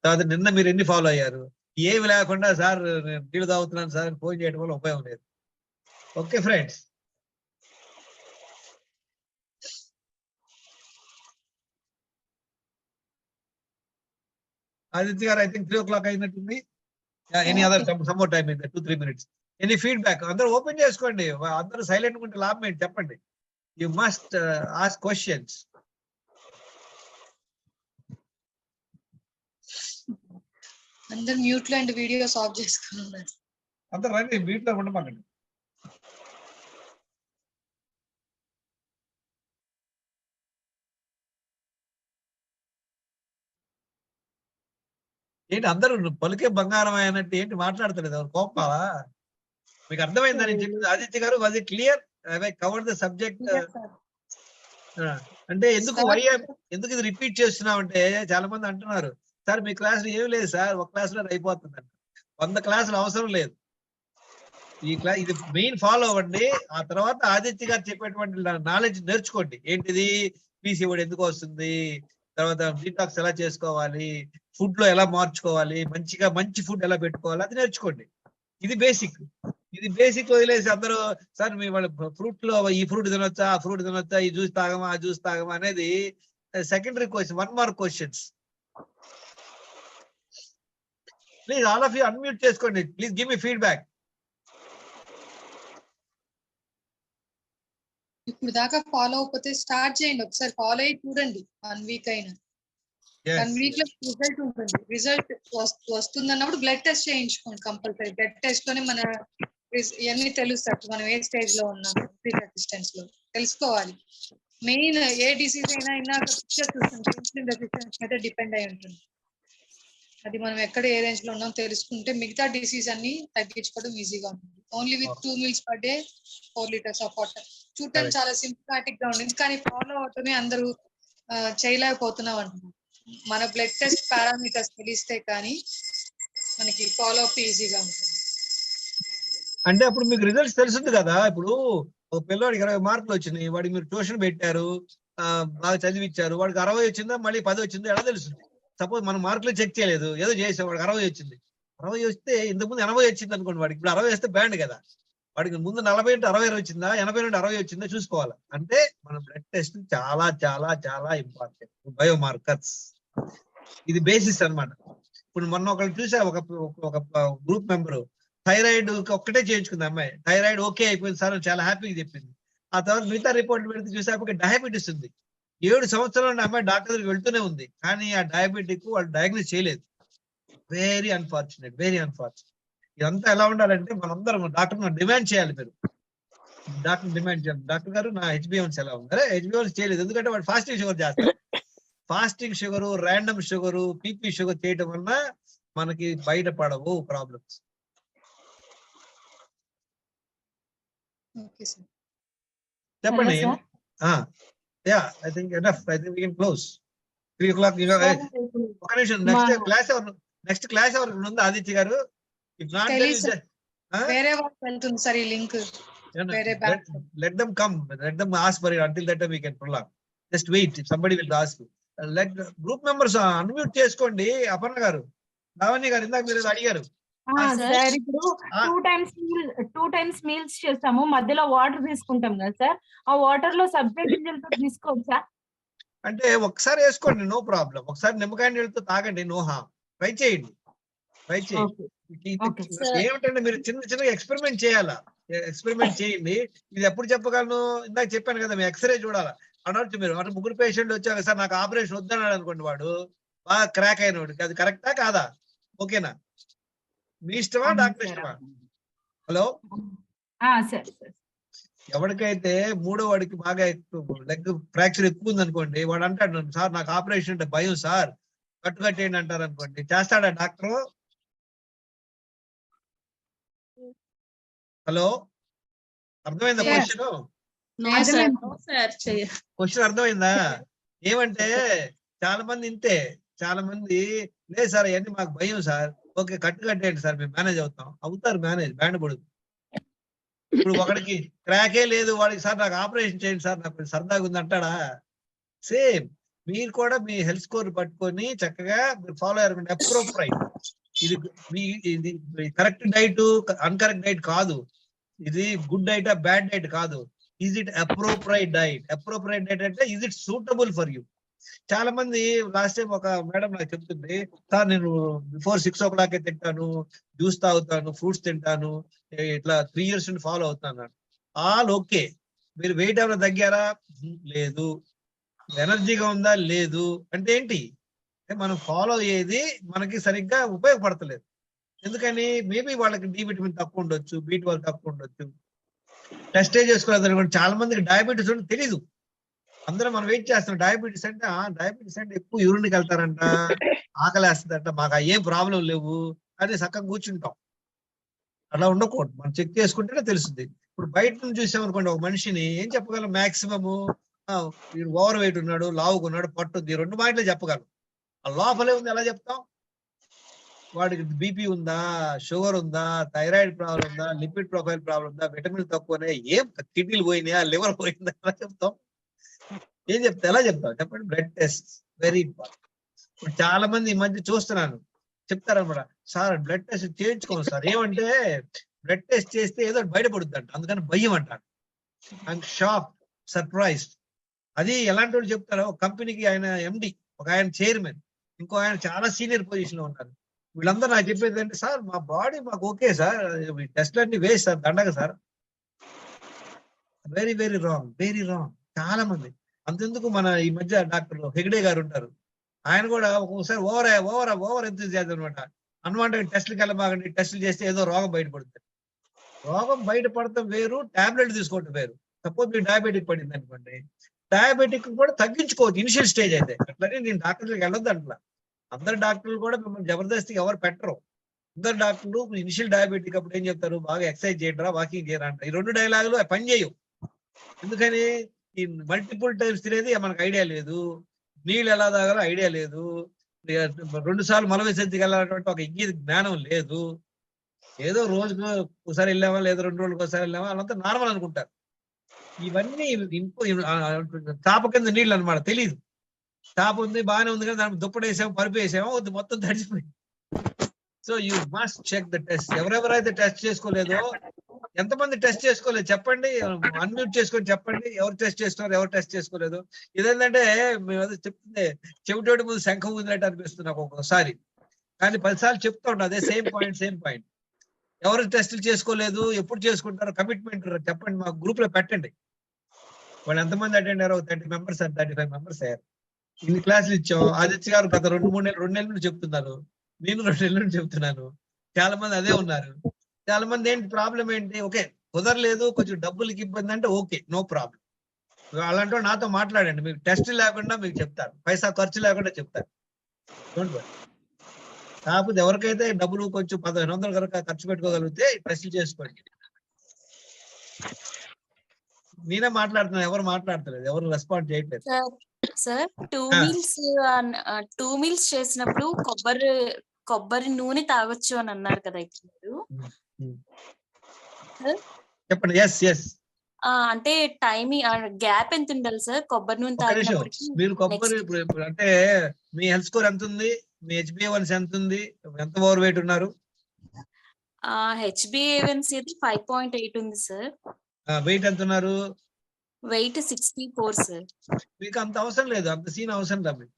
తర్వాత నిన్న మీరు ఎన్ని follow అయ్యారు. ఏమి లేకుండా సార్ నేను నీళ్ళు తాగుతున్నాను సార్ ఫోన్ చేయడం వల్ల ఉపయోగం లేదు. ఓకే ఫ్రెండ్స్, ఆదిత్య గారు ఐ థింక్ 3 o'clock అయినట్టుంది. Any other some more time, 2-3 minutes. Any feedback? అందరూ ఓపెన్ చేసుకోండి, అందరూ సైలెంట్ ఉంటే లాభం ఏంటి చెప్పండి. You must ask questions. అందరు మ్యూట్ లో అండ్ వీడియోస్ ఆఫ్ చేసుకున్నారు. అందరూ రండి, మీట్లో ఉండమాకండి. ఏంటి అందరూ పలికే బంగారం అన్నట్టు ఏంటి మాట్లాడతలేదు? ఎవరు కోపాలా? మీకు అర్థమైందని చెప్పింది ఆదిత్య గారు? Was it clear? I cover the subject. అంటే ఎందుకు ఎందుకు ఇది రిపీట్ చేస్తున్నాం అంటే చాలా మంది అంటున్నారు, సార్ మీ క్లాసులు ఏమి లేదు సార్, ఒక క్లాస్ లో అయిపోతుంది. 100 క్లాసులు అవసరం లేదు. ఈ క్లాస్ ఇది మెయిన్ ఫాలో అవ్వండి. ఆ తర్వాత ఆదిత్య గారు చెప్పేటువంటి నాలెడ్జ్ నేర్చుకోండి. ఏంటిది పీసీఓడి ఎందుకు వస్తుంది, తర్వాత డీటాక్స్ ఎలా చేసుకోవాలి, ఫుడ్ లో ఎలా మార్చుకోవాలి, మంచి ఫుడ్ ఎలా పెట్టుకోవాలి, అది నేర్చుకోండి. ఇది బేసిక్ వదిలేసి అందరూ సార్ మీ వాళ్ళ ఫ్రూట్ లో ఈ ఫ్రూట్ తినొచ్చా, ఆ ఫ్రూట్ తినొచ్చా, ఈ జ్యూస్ తాగమా, ఆ జ్యూస్ తాగమా అనేది secondary question, 1 mark questions. Please all of you unmute చేసుకోండి. Please give me feedback. ఇప్పుడు దాకా ఫాలో అవ్వకపోతే స్టార్ట్ చేయండి. ఒకసారి ఫాలో అయ్యి చూడండి. 1 week అయినా 1 week లో రిజల్ట్ ఉంటుంది. రిజల్ట్ వస్తుందన్నప్పుడు బ్లడ్ టెస్ట్ చేయించుకోండి కంపల్సరీ. బ్లడ్ టెస్ట్ లోనే మన ఇవన్నీ తెలుస్తాయి. మనం ఏ స్టేజ్ లో ఉన్నాం, రెసిస్టెన్స్ లో తెలుసుకోవాలి. మెయిన్ ఏ డిసీజ్ అయినా ఇందాక పిక్చర్ చూస్తాం, ఇన్సులిన్ రెసిస్టెన్స్ మీద డిపెండ్ అయి ఉంటుంది. అది మనం ఎక్కడ ఏ రేంజ్ లో ఉన్నాం తెలుసుకుంటే మిగతా డిసీజ్ అన్ని తగ్గించుకోవడం ఈజీగా ఉంటుంది. Only with 2 meals per day 4 liters of water. చూడటానికి చాలా సింప్టాటిక్ గా ఉంటుంది, కానీ ఫాలో అవటమే అందరూ చేయలేకపోతున్నాం అంటున్నారు. మన బ్లడ్ టెస్ట్ పారామీటర్స్ తెలిస్తే కానీ మనకి ఫాలో అప్ ఈజీగా ఉంటుంది. అంటే అప్పుడు మీకు రిజల్ట్స్ తెలుస్తుంది కదా. ఇప్పుడు ఒక పిల్లవాడికి 20 మార్కులు వచ్చినాయి, వాడికి మీరు ట్యూషన్ పెట్టారు, బాగా చదివించారు, వాడికి 60 వచ్చిందా మళ్ళీ 10 వచ్చిందా ఎలా తెలుస్తుంది? సపోజ్ మనం మార్కులు చెక్ చేయలేదు, ఏదో చేసాం, వాడికి 60 వచ్చింది. 60 వస్తే ఇంతకుముందు 80 వచ్చింది అనుకోండి, వాడికి ఇప్పుడు 60 వస్తే బ్యాండ్ కదా. వాడికి ముందు 40 నుండి 60 వచ్చిందా, 80 నుండి 60 వచ్చిందా చూసుకోవాలి. అంటే మన బ్లడ్ టెస్ట్ చాలా చాలా చాలా ఇంపార్టెంట్. బయోమార్కర్స్ ఇది బేసిస్ అన్నమాట. ఇప్పుడు మొన్న ఒకళ్ళు చూసా, ఒక గ్రూప్ మెంబరు థైరాయిడ్ ఒక్కటే చేయించుకుంది అమ్మాయి. థైరాయిడ్ ఓకే అయిపోయింది సార్, చాలా హ్యాపీగా చెప్పింది. ఆ తర్వాత మిగతా రిపోర్ట్ పెడితే చూసాక డయాబెటీస్ ఉంది. 7 సంవత్సరాల అమ్మాయి డాక్టర్ దగ్గరికి వెళ్తూనే ఉంది, కానీ ఆ డయాబెటిక్ వాళ్ళు డయాగ్నోస్ చేయలేదు. Very unfortunate. ఇదంతా ఎలా ఉండాలంటే మనందరం డాక్టర్ డిమాండ్ చేయాలి. మీరు డాక్టర్ డిమాండ్ చేయాలి, డాక్టర్ గారు నా హెచ్బిఎన్స్ ఎలా ఉంది. అరే హెచ్బిఎన్స్ చేయలేదు, ఎందుకంటే వాడు ఫాస్టింగ్ షుగర్ చేస్తారు. Fasting sugar, random sugar, PP sugar చేయడం వల్ల మనకి బయటపడవు ప్రాబ్లమ్స్. Okay sir. చెప్పండి. Yeah I think enough. I think we can close. 3 o'clock. ఒక నిమిషం, నెక్స్ట్ క్లాస్ ఎవరికి ఉందా ఆదిత్య గారు? ఇఫ్ నాట్ వేరే వాళ్ళకి వెళ్తుంది సార్ ఈ link. let them come, let them ask for it. Until that time we can prolong. Just wait, somebody will ask you. Let group members unmute చేసుకోండి. అపర్ణ గారు, లావణ్య గారు, ఇందాక మీరు అడిగారు. సార్ ఇప్పుడు 2 times మీల్స్ చేస్తాము, మధ్యలో వాటర్ తీసుకుంటాం కదా సార్, ఆ వాటర్ లో సబ్జా గింజలతో తీసుకోవచ్చా? అంటే ఒకసారి వేసుకోండి, నో ప్రాబ్లం. ఒకసారి నిమ్మకాయ నీళ్ళతో తాగండి, నో హార్మ్. ట్రై చేయండి. ఏమిటంటే మీరు చిన్న ఎక్స్పెరిమెంట్ చేయాలా. ఎక్స్పెరిమెంట్ చేయండి. ఇది ఎప్పుడు చెప్పగలను? ఇందాక చెప్పాను కదా, మీ ఎక్స్రే చూడాలా. అనొచ్చు మీరు. అంటే 3 పేషెంట్లు వచ్చాక సార్ నాకు ఆపరేషన్ వద్దన్నాడు అనుకోండి, వాడు బాగా క్రాక్ అయినవాడు, అది కరెక్టా కాదా? ఓకేనా? మీ ఇష్టమా అవును డాక్టర్ సార్. ఇష్టమా? Hello, sir sir. ఎవరికైతే మూడో వాడికి బాగా లెగ్ ఫ్రాక్చర్ ఎక్కువ ఉంది అనుకోండి, వాడు అంటాడు సార్ నాకు ఆపరేషన్ అంటే భయం సార్, కట్టేయండి అంటారు అనుకోండి, చేస్తాడా డాక్టర్? హలో, అర్థమైందా Yes. క్వశ్చన్? క్వశ్చన్ అర్థమైందా? ఏమంటే చాలా మంది ఇంతే, చాలా మంది లేదు సార్ అవన్నీ మాకు భయం సార్, ఓకే కట్టేయండి సార్ మేము మేనేజ్ అవుతారు మేనేజ్ బ్యాండ్ పడుతుంది. ఇప్పుడు ఒకడికి క్రాకే లేదు, వాడికి సార్ నాకు ఆపరేషన్ చేయండి సార్ నాకు సరదాగా ఉంది అంటాడా? సేమ్ మీరు కూడా మీ హెల్త్ స్కోర్ పట్టుకొని చక్కగా మీరు ఫాలో అయ్యారు. అప్రోప్రైట్, ఇది కరెక్ట్ డైట్ అన్కరెక్ట్ డైట్ కాదు, ఇది గుడ్ డైట్ బ్యాడ్ డైట్ కాదు, ఈజ్ ఇట్ అప్రోప్రైట్ డైట్? అప్రోప్రైట్ డైట్ అంటే is it suitable for you? చాలా మంది లాస్ట్ టైం ఒక మేడం నాకు చెప్తుంది, సార్ నేను బిఫోర్ 6 o'clock తింటాను, జ్యూస్ తాగుతాను, ఫ్రూట్స్ తింటాను, ఇట్లా 3 years నుండి ఫాలో అవుతాను. All okay. మీరు వెయిట్ ఏమైనా తగ్గారా? లేదు. ఎనర్జీగా ఉందా? లేదు. అంటే ఏంటి? మనం ఫాలో అయ్యేది మనకి సరిగ్గా ఉపయోగపడతలేదు. ఎందుకని? మేబీ వాళ్ళకి డి విటమిన్ తక్కువ ఉండొచ్చు, B12 తక్కువ ఉండొచ్చు, టెస్టే చేసుకోలేదు. చాలా మందికి డయాబెటీస్ ఉంటే తెలీదు. అందరూ మనం వెయిట్ చేస్తున్నాం. డయాబెటీస్ అంటే ఎక్కువ యూరిన్కి వెళ్తారంట, ఆకలేస్తుందంట, మాకు ఏం ప్రాబ్లం లేవు అని చక్కగా కూర్చుంటాం. అలా ఉండకూడదు. మనం చెక్ చేసుకుంటేనే తెలుస్తుంది. ఇప్పుడు బయట నుంచి చూసామనుకోండి ఒక మనిషిని, ఏం చెప్పగలం? మాక్సిమము వీడు ఓవర్ వెయిట్ ఉన్నాడు, లావుకున్నాడు, పట్టుద్ది, 2 మాటలే చెప్పగలం. ఆ లోపలే ఉంది ఎలా చెప్తాం? వాడికి బీపీ ఉందా, షుగర్ ఉందా, థైరాయిడ్ ప్రాబ్లం ఉందా, లిపిడ్ ప్రొఫైల్ ప్రాబ్లం ఉందా, విటమిన్ తక్కువనే, ఏం కిడ్నీలు పోయినాయా, లివర్ పోయిందా, ఎలా చెప్తాం? ఏం చెప్తా? ఎలా చెప్తాం చెప్పండి? Blood test very important. ఇప్పుడు చాలా మంది ఈ మధ్య చూస్తున్నాను చెప్తారన్నమాట, సార్ బ్లడ్ టెస్ట్ చేయించుకోండి సార్. ఏమంటే బ్లడ్ టెస్ట్ చేస్తే ఏదో బయటపడుద్ది అంట, అందుకని భయం అంటారు. I'm shock, surprised. అది ఎలాంటి వాళ్ళు చెప్తారో, కంపెనీకి ఆయన ఎండి, ఒక ఆయన చైర్మన్, ఇంకో ఆయన చాలా సీనియర్ పొజిషన్ లో ఉంటారు. వీళ్ళందరూ నాకు చెప్పేది అంటే, సార్ మా బాడీ మాకు ఓకే సార్, టెస్ట్లు అన్ని వేస్ట్ సార్, దండగ sir. Very very wrong, very wrong. చాలా మంది అంతెందుకు, మన ఈ మధ్య డాక్టర్ హెగ్డే గారు ఉంటారు, ఆయన కూడా ఒక్కొక్కసారి ఓవర్ ఎంతూజియాజం అనమాట. అన్వాంటెడ్ టెస్ట్లకి వెళ్ళబాగండి, టెస్టులు చేస్తే ఏదో రోగం బయటపడుతుంది. రోగం బయటపడటం వేరు, టాబ్లెట్ తీసుకోవటం వేరు. సపోజ్ మీరు డయాబెటిక్ పడింది అనుకోండి, డయాబెటిక్ కూడా తగ్గించుకోవచ్చు ఇనిషియల్ స్టేజ్ అయితే. అట్లనే నేను డాక్టర్లకు వెళ్ళొద్దు అంటలా. అందరు డాక్టర్లు కూడా మిమ్మల్ని జబర్దస్తిగా ఎవరు పెట్టరు. అందరు డాక్టర్లు ఇనిషియల్ డయాబెటిక్ అప్పుడు ఏం చెప్తారు? బాగా ఎక్సర్సైజ్ చేయడరా, వాకింగ్ చేయరా అంటారు. ఈ 2 డైలాగులు పని చేయవు. ఎందుకని? ఈ మల్టిపుల్ టైమ్స్ తినేది మనకు ఐడియా లేదు, నీళ్ళు ఎలా తాగాలో ఐడియా లేదు, 2 సార్లు మల విసర్జనకి వెళ్ళాలన్నటువంటి ఒక ఇంగిత జ్ఞానం లేదు. ఏదో రోజుకు ఒకసారి వెళ్ళామా, లేదా 2 రోజులకు ఒకసారి వెళ్ళామా, వాళ్ళంతా నార్మల్ అనుకుంటారు. ఇవన్నీ తాప కింద నీళ్ళు అనమాట, తెలియదు. తాప ఉంది, బాగానే ఉంది, కానీ దానికి దుప్పటి వేసాము, పరుపు వేసాము, వద్దు మొత్తం తడిచిపోయింది. So you must check the test. ఎవరెవరైతే టెస్ట్ చేసుకోలేదో, ఎంతమంది టెస్ట్ చేసుకోలేదు చెప్పండి, అన్మ్యూట్ చేసుకొని చెప్పండి ఎవరు టెస్ట్ చేస్తున్నారు, ఎవరు టెస్ట్ చేసుకోలేదు. ఇదేంటంటే మేము ఏదో చెప్తుంది, చెవిటోడి ముందు శంఖం ఉందినట్టు అనిపిస్తుంది నాకు ఒక్కొక్కసారి, కానీ 10 సార్లు చెప్తా ఉంటా అదే సేమ్ పాయింట్. ఎవరు టెస్టులు చేసుకోలేదు, ఎప్పుడు చేసుకుంటారో కమిట్మెంట్ చెప్పండి, మా గ్రూప్ లో పెట్టండి. వాళ్ళు ఎంతమంది అటెండ్ అయ్యారో 30 members 35 members అయ్యారు. ఇన్ని క్లాసులు ఇచ్చాం. ఆదిత్య గారు గత 2 నెలల నుండి చెప్తున్నారు, నేను 2 నెలల నుండి చెప్తున్నాను. చాలా మంది అదే ఉన్నారు. చాలా మంది ఏంటి ప్రాబ్లం ఏంటి? ఓకే కుదరలేదు, కొంచెం డబ్బులకి ఇబ్బంది అంటే ఓకే, నో ప్రాబ్లం. అలాంటి నాతో మాట్లాడండి, మీకు టెస్ట్ లేకుండా మీకు చెప్తారు, పైసా ఖర్చు లేకుండా చెప్తారు. కాకపోతే ఎవరికైతే డబ్బులు కొంచెం 1500 కనుక ఖర్చు పెట్టుకోగలిగితే టెస్టులు చేసుకోండి. నేనే మాట్లాడుతున్నా, ఎవరు మాట్లాడతలేదు, ఎవరు రెస్పాండ్ చేయట్లేదు. సార్ 2 మీల్స్ చేసినప్పుడు కొబ్బరి నూనె తాగొచ్చు అని అన్నారు కదా ఇప్పుడు. చెప్పండి. ఎస్ అంటే టైమింగ్ గ్యాప్ ఎంత ఉండాలి సార్ కొబ్బరి నూనె తాగినప్పటికి? మీరు కొబ్బరి ఇప్పుడు అంటే మీ హెల్త్ స్కోర్ ఎంత ఉంది, మీ HbA1c ఎంత ఉంది, ఎంత ఓవర్ వెయిట్ ఉన్నారు? HbA1c 5.8 ఉంది సార్. వెయిట్ ఎంత ఉన్నారు? Weight 64 sir. మీకు అంత అవసరం లేదు, అంత సీన్ అవసరం లేదు.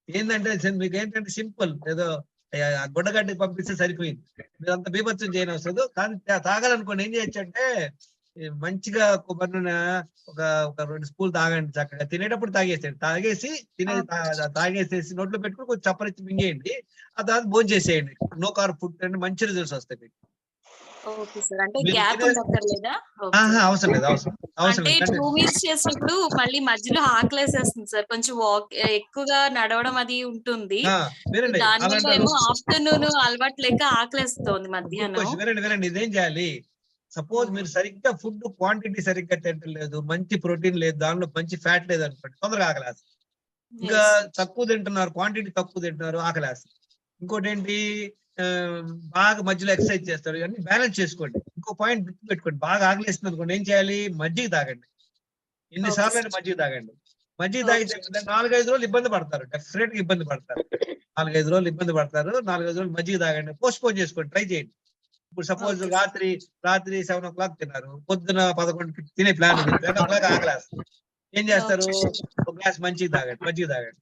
ఏంటంటే మీకు ఏంటంటే సింపుల్, ఏదో గుడ్డగడ్డకి పంపిస్తే సరిపోయింది. మీరు అంత బీభత్సం చేయని అవసరం లేదు. కానీ తాగాలనుకోండి ఏం చేయొచ్చు అంటే, మంచిగా కొబ్బరి నూనె ఒక 2 స్పూన్లు తాగండి, చక్కగా తినేటప్పుడు తాగేసేయండి, తాగేసి తాగేసేసి నోట్లో పెట్టుకుని కొంచెం చప్పరించి మింగేయండి, ఆ తర్వాత భోజనం చేసేయండి. నో కార్బ్ ఫుడ్ అంటే మంచి రిజల్ట్స్ వస్తాయి మీకు. Okay sir. అంటే మీరు గ్యాప్ తినే ఉండక్కర్లేదా? అవసరం లేదు, అవసరం అంటే లేదు. 2 మీల్స్ చేసినప్పుడు మళ్ళీ మధ్యలో ఆకలేసేస్తుంది సార్. కొంచెం ఎక్కువగా నడవడం అది ఉంటుంది. వినండి, దానివల్ల అలాంటి ఏమో ఆఫ్టర్‌నూన్ అలవాటు లేక ఆకలేస్తోంది మధ్యాహ్నం. వినండి, ఇదేం చేయాలి? సపోజ్ మీరు సరిగ్గా ఫుడ్ క్వాంటిటీ సరిగ్గా తింటలేదు, మంచి ప్రోటీన్ లేదు, దానిలో మంచి ఫ్యాట్ లేదు అనుకోండి, తొందరగా ఆకలేస్తుంది. ఇంకా తక్కువ తింటున్నారు, క్వాంటిటీ తక్కువ తింటున్నారు, ఆకలేస్తుంది. ఇంకోటి ఏంటి, బాగా మధ్యలో ఎక్సర్సైజ్ చేస్తారు, ఇవన్నీ బ్యాలెన్స్ చేసుకోండి. ఇంకో పాయింట్ గుర్తు పెట్టుకోండి, బాగా ఆకలేస్తుంది అనుకోండి, ఏం చేయాలి? మజ్జిగ తాగండి. ఎన్నిసార్లు అయినా మజ్జిగ తాగండి. మజ్జిగ తాగితే 4-5 రోజులు ఇబ్బంది పడతారు, డెఫినెట్ గా ఇబ్బంది పడతారు. 4-5 రోజులు ఇబ్బంది పడతారు. 4-5 రోజులు మజ్జిగ తాగండి, పోస్ట్ పోన్ చేసుకోండి, ట్రై చేయండి. ఇప్పుడు సపోజ్ రాత్రి 7 o'clock తిన్నారు, పొద్దున 11కి తినే ప్లాన్ ఉంది, 10 o'clock ఆకలేస్తుంది, ఏం చేస్తారు? ఒక గ్లాస్ మజ్జిగ తాగండి.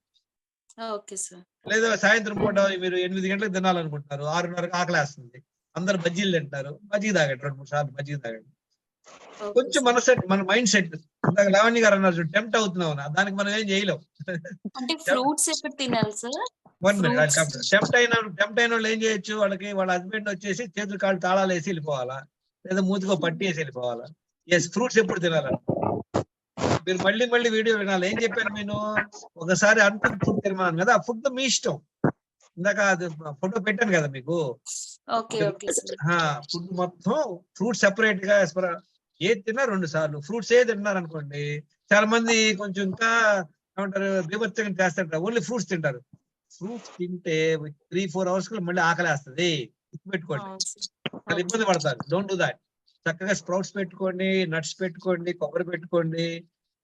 Okay sir. లేదా సాయంత్రం పూట మీరు 8 గంటలకు తినాలనుకుంటున్నారు, 6:30కి ఆకలేస్తుంది, అందరు బజ్జీలు తింటారు, మజ్జిగ తాగండి, 2-3 సార్లు మజ్జిగ తాగండి. కొంచెం మన మైండ్ సెట్, ఇందాక లావణ్య గారు అన్నారు, టెంప్ట్ అవుతున్నావు, దానికి మనం ఏం చేయలేం. అంటే ఫ్రూట్స్ ఎప్పుడు తినాలి సార్? టెంప్ట్ అయిన వాళ్ళు ఏం చేయొచ్చు? వాళ్ళ హస్బెండ్ వచ్చేసి చేతులు కాళ్ళు తాళాలు వేసి వెళ్ళిపోవాలా, లేదా మూతికో పట్టి వేసి వెళ్ళిపోవాలా. ఫ్రూట్స్ ఎప్పుడు తినాలని మీరు మళ్ళీ వీడియో వినాలి. ఏం చెప్పాను నేను? ఒకసారి అన్కుక్ ఫుడ్ తినమన్నాను కదా, ఆ ఫుడ్ మీ ఇష్టం. ఇందాక ఫోటో పెట్టాను కదా మీకు. ఫుడ్ మొత్తం ఫ్రూట్స్ సెపరేట్ గా ఏది తిన్నా 2 సార్లు ఫ్రూట్స్ ఏది తిన్నారు అనుకోండి. చాలా మంది కొంచెం ఇంకా ఏమంటారు, బీభత్సంగా చేస్తారు, ఓన్లీ ఫ్రూట్స్ తింటారు. ఫ్రూట్స్ తింటే 3-4 అవర్స్ మళ్ళీ ఆకలేస్తుంది, పెట్టుకోండి, చాలా ఇబ్బంది పడతారు. Don't do that. చక్కగా స్ప్రౌట్స్ పెట్టుకోండి, నట్స్ పెట్టుకోండి, కొబ్బరి పెట్టుకోండి,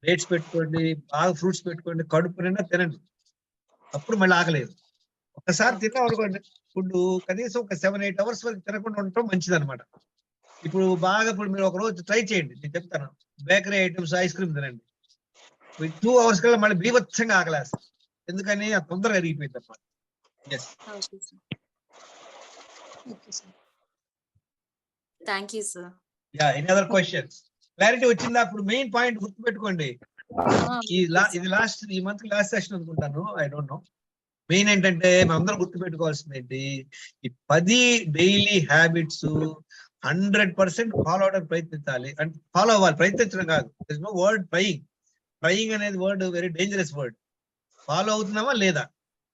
డేట్స్ పెట్టుకోండి, బాగా ఫ్రూట్స్ పెట్టుకోండి, కడుపు నిండా తినండి, అప్పుడు మళ్ళీ ఆకలేదు. ఒకసారి తిన్నాం అనుకోండి ఫుడ్, కనీసం ఒక 7-8 అవర్స్ వరకు తినకుండా ఉండటం మంచిది అనమాట. ఇప్పుడు మీరు ఒక రోజు ట్రై చేయండి, నేను చెప్తాను, బేకరీ ఐటమ్స్, ఐస్ క్రీమ్ తినండి, 2 అవర్స్ కల్లా మళ్ళీ బీభత్సంగా ఆకలేస్తుంది. ఎందుకని? అది తొందరగా అరిగిపోయింది అన్నమాట. Thank you sir. Any other questions? Clarity వచ్చిందా? అప్పుడు మెయిన్ పాయింట్ గుర్తు పెట్టుకోండి. ఇది ఈ మంత్ లాస్ట్ సెషన్ అనుకుంటాను, ఐ డోంట్ నో. మెయిన్ ఏంటంటే మనందరం గుర్తు పెట్టుకోవాల్సింది ఏంటి, ఈ 10 డైలీ హ్యాబిట్స్ 100% ఫాలో అవడానికి ప్రయత్నించాలి. అంటే ఫాలో అవ్వాలి, ప్రయత్నించడం కాదు. దిస్ నో వర్డ్ ట్రయింగ్ అనేది word very dangerous word. Follow అవుతున్నామా లేదా?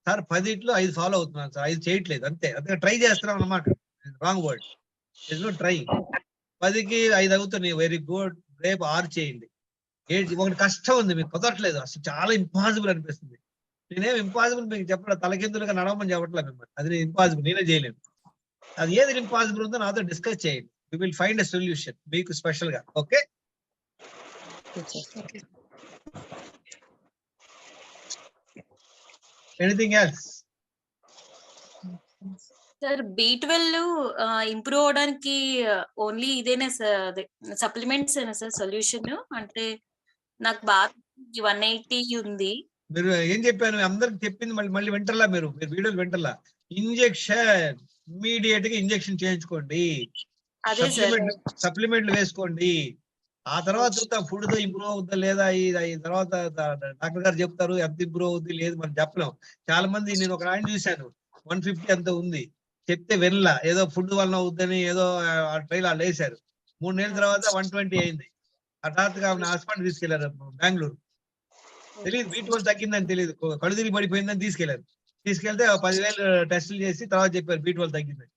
సార్ 10లో 5 ఫాలో అవుతున్నాను సార్, 5 చేయట్లేదు, అంతే ట్రై చేస్తున్నాం అన్నమాట. Wrong word. This no trying. 10కి 5 అవుతున్నాయి, వెరీ గుడ్. రేపు 6 చేయండి. ఒకటి కష్టం ఉంది, మీకు కుదరట్లేదు, అసలు చాలా ఇంపాసిబుల్ అనిపిస్తుంది. నేనేం ఇంపాసిబుల్ మీకు చెప్పడం, తలకిందులుగా నడవమని చెప్పట్లేదు మిమ్మల్ని, అది ఇంపాసిబుల్, నేనే చేయలేను. అది ఏది ఇంపాసిబుల్ ఉందో నాతో డిస్కస్ చేయండి, we will find a solution మీకు స్పెషల్ గా. Okay, anything else? Sir B12 improve అవడానికి ఓన్లీ ఇదేనా సార్, అదే సప్లిమెంట్స్ ఏనా సార్ సొల్యూషన్? అంటే నాకు బాగా 180 ఉంది. మీరు ఏం చెప్పాను అందరికి చెప్పింది మళ్ళీ వింటర్లా, మీరు వీడియోలు వింటర్లా. ఇంజెక్షన్, ఇమ్మీడియట్ గా ఇంజెక్షన్ చేయించుకోండి, సప్లిమెంట్లు వేసుకోండి. ఆ తర్వాత చూద్దాం ఫుడ్ తో ఇంప్రూవ్ అవుతుందా లేదా. ఈ తర్వాత డాక్టర్ గారు చెప్తారు ఎంత ఇంప్రూవ్ అవుతుంది లేదు మనం చెప్పలేం. చాలా మంది, నేను ఒక ఆయన చూశాను 150 అంత ఉంది, చెప్తే వెళ్ళా, ఏదో ఫుడ్ వలన అవుద్దని ఏదో ట్రైల్ వాళ్ళు వేశారు. 3 నెలల తర్వాత 120 అయింది. హఠాత్తుగా హాస్పిటల్ తీసుకెళ్లారు బెంగళూరు. తెలియదు B12 తగ్గిందని తెలియదు, కళ్ళు తిరిగి పడిపోయిందని తీసుకెళ్తే 10,000 టెస్టులు చేసి తర్వాత చెప్పారు B12 తగ్గిందని.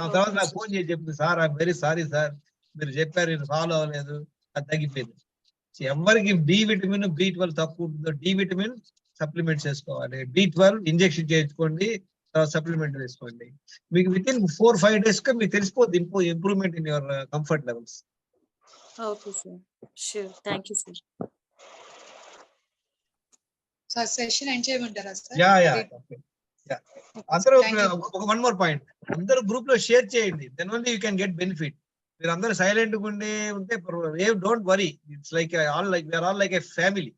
ఆ తర్వాత నాకు ఫోన్ చేసి చెప్తుంది, sir I'm very sorry sir, మీరు చెప్పారు నేను ఫాలో అవ్వలేదు, అది తగ్గిపోయింది. ఎవరికి డి విటమిన్ B12 తక్కువ ఉంటుందో డి విటమిన్ సప్లిమెంట్ చేసుకోవాలి, B12 ఇంజెక్షన్ చేయించుకోండి, సప్లిమెంట్ వేసుకోండి. మీకు విత్ ఇన్ 4-5 days కి మీకు తెలిసిపోద్ది improvement in your comfort levels. Okay sir, sure, thank you sir. Sir session end చేయమంటారా సార్? అందరూ వన్ మోర్ పాయింట్, అందరూ గ్రూప్ లో షేర్ చేయండి, then only you can get benefit. మీరు అందరూ సైలెంట్ గా ఉంటే don't worry, it's like we're all like a family.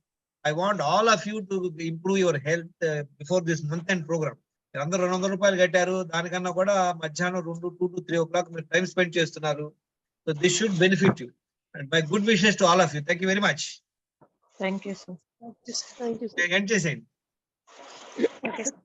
I want all of you to improve your health before this month end program. మీరు అందరూ 200 రూపాయలు కట్టారు, దానికన్నా కూడా మధ్యాహ్నం 2 to 3 o'clock మీరు టైం స్పెండ్ చేస్తున్నారు. So this should benefit you. My good wishes to all of you. Thank you very much. Thank you sir. End చేసేయండి. Okay sir.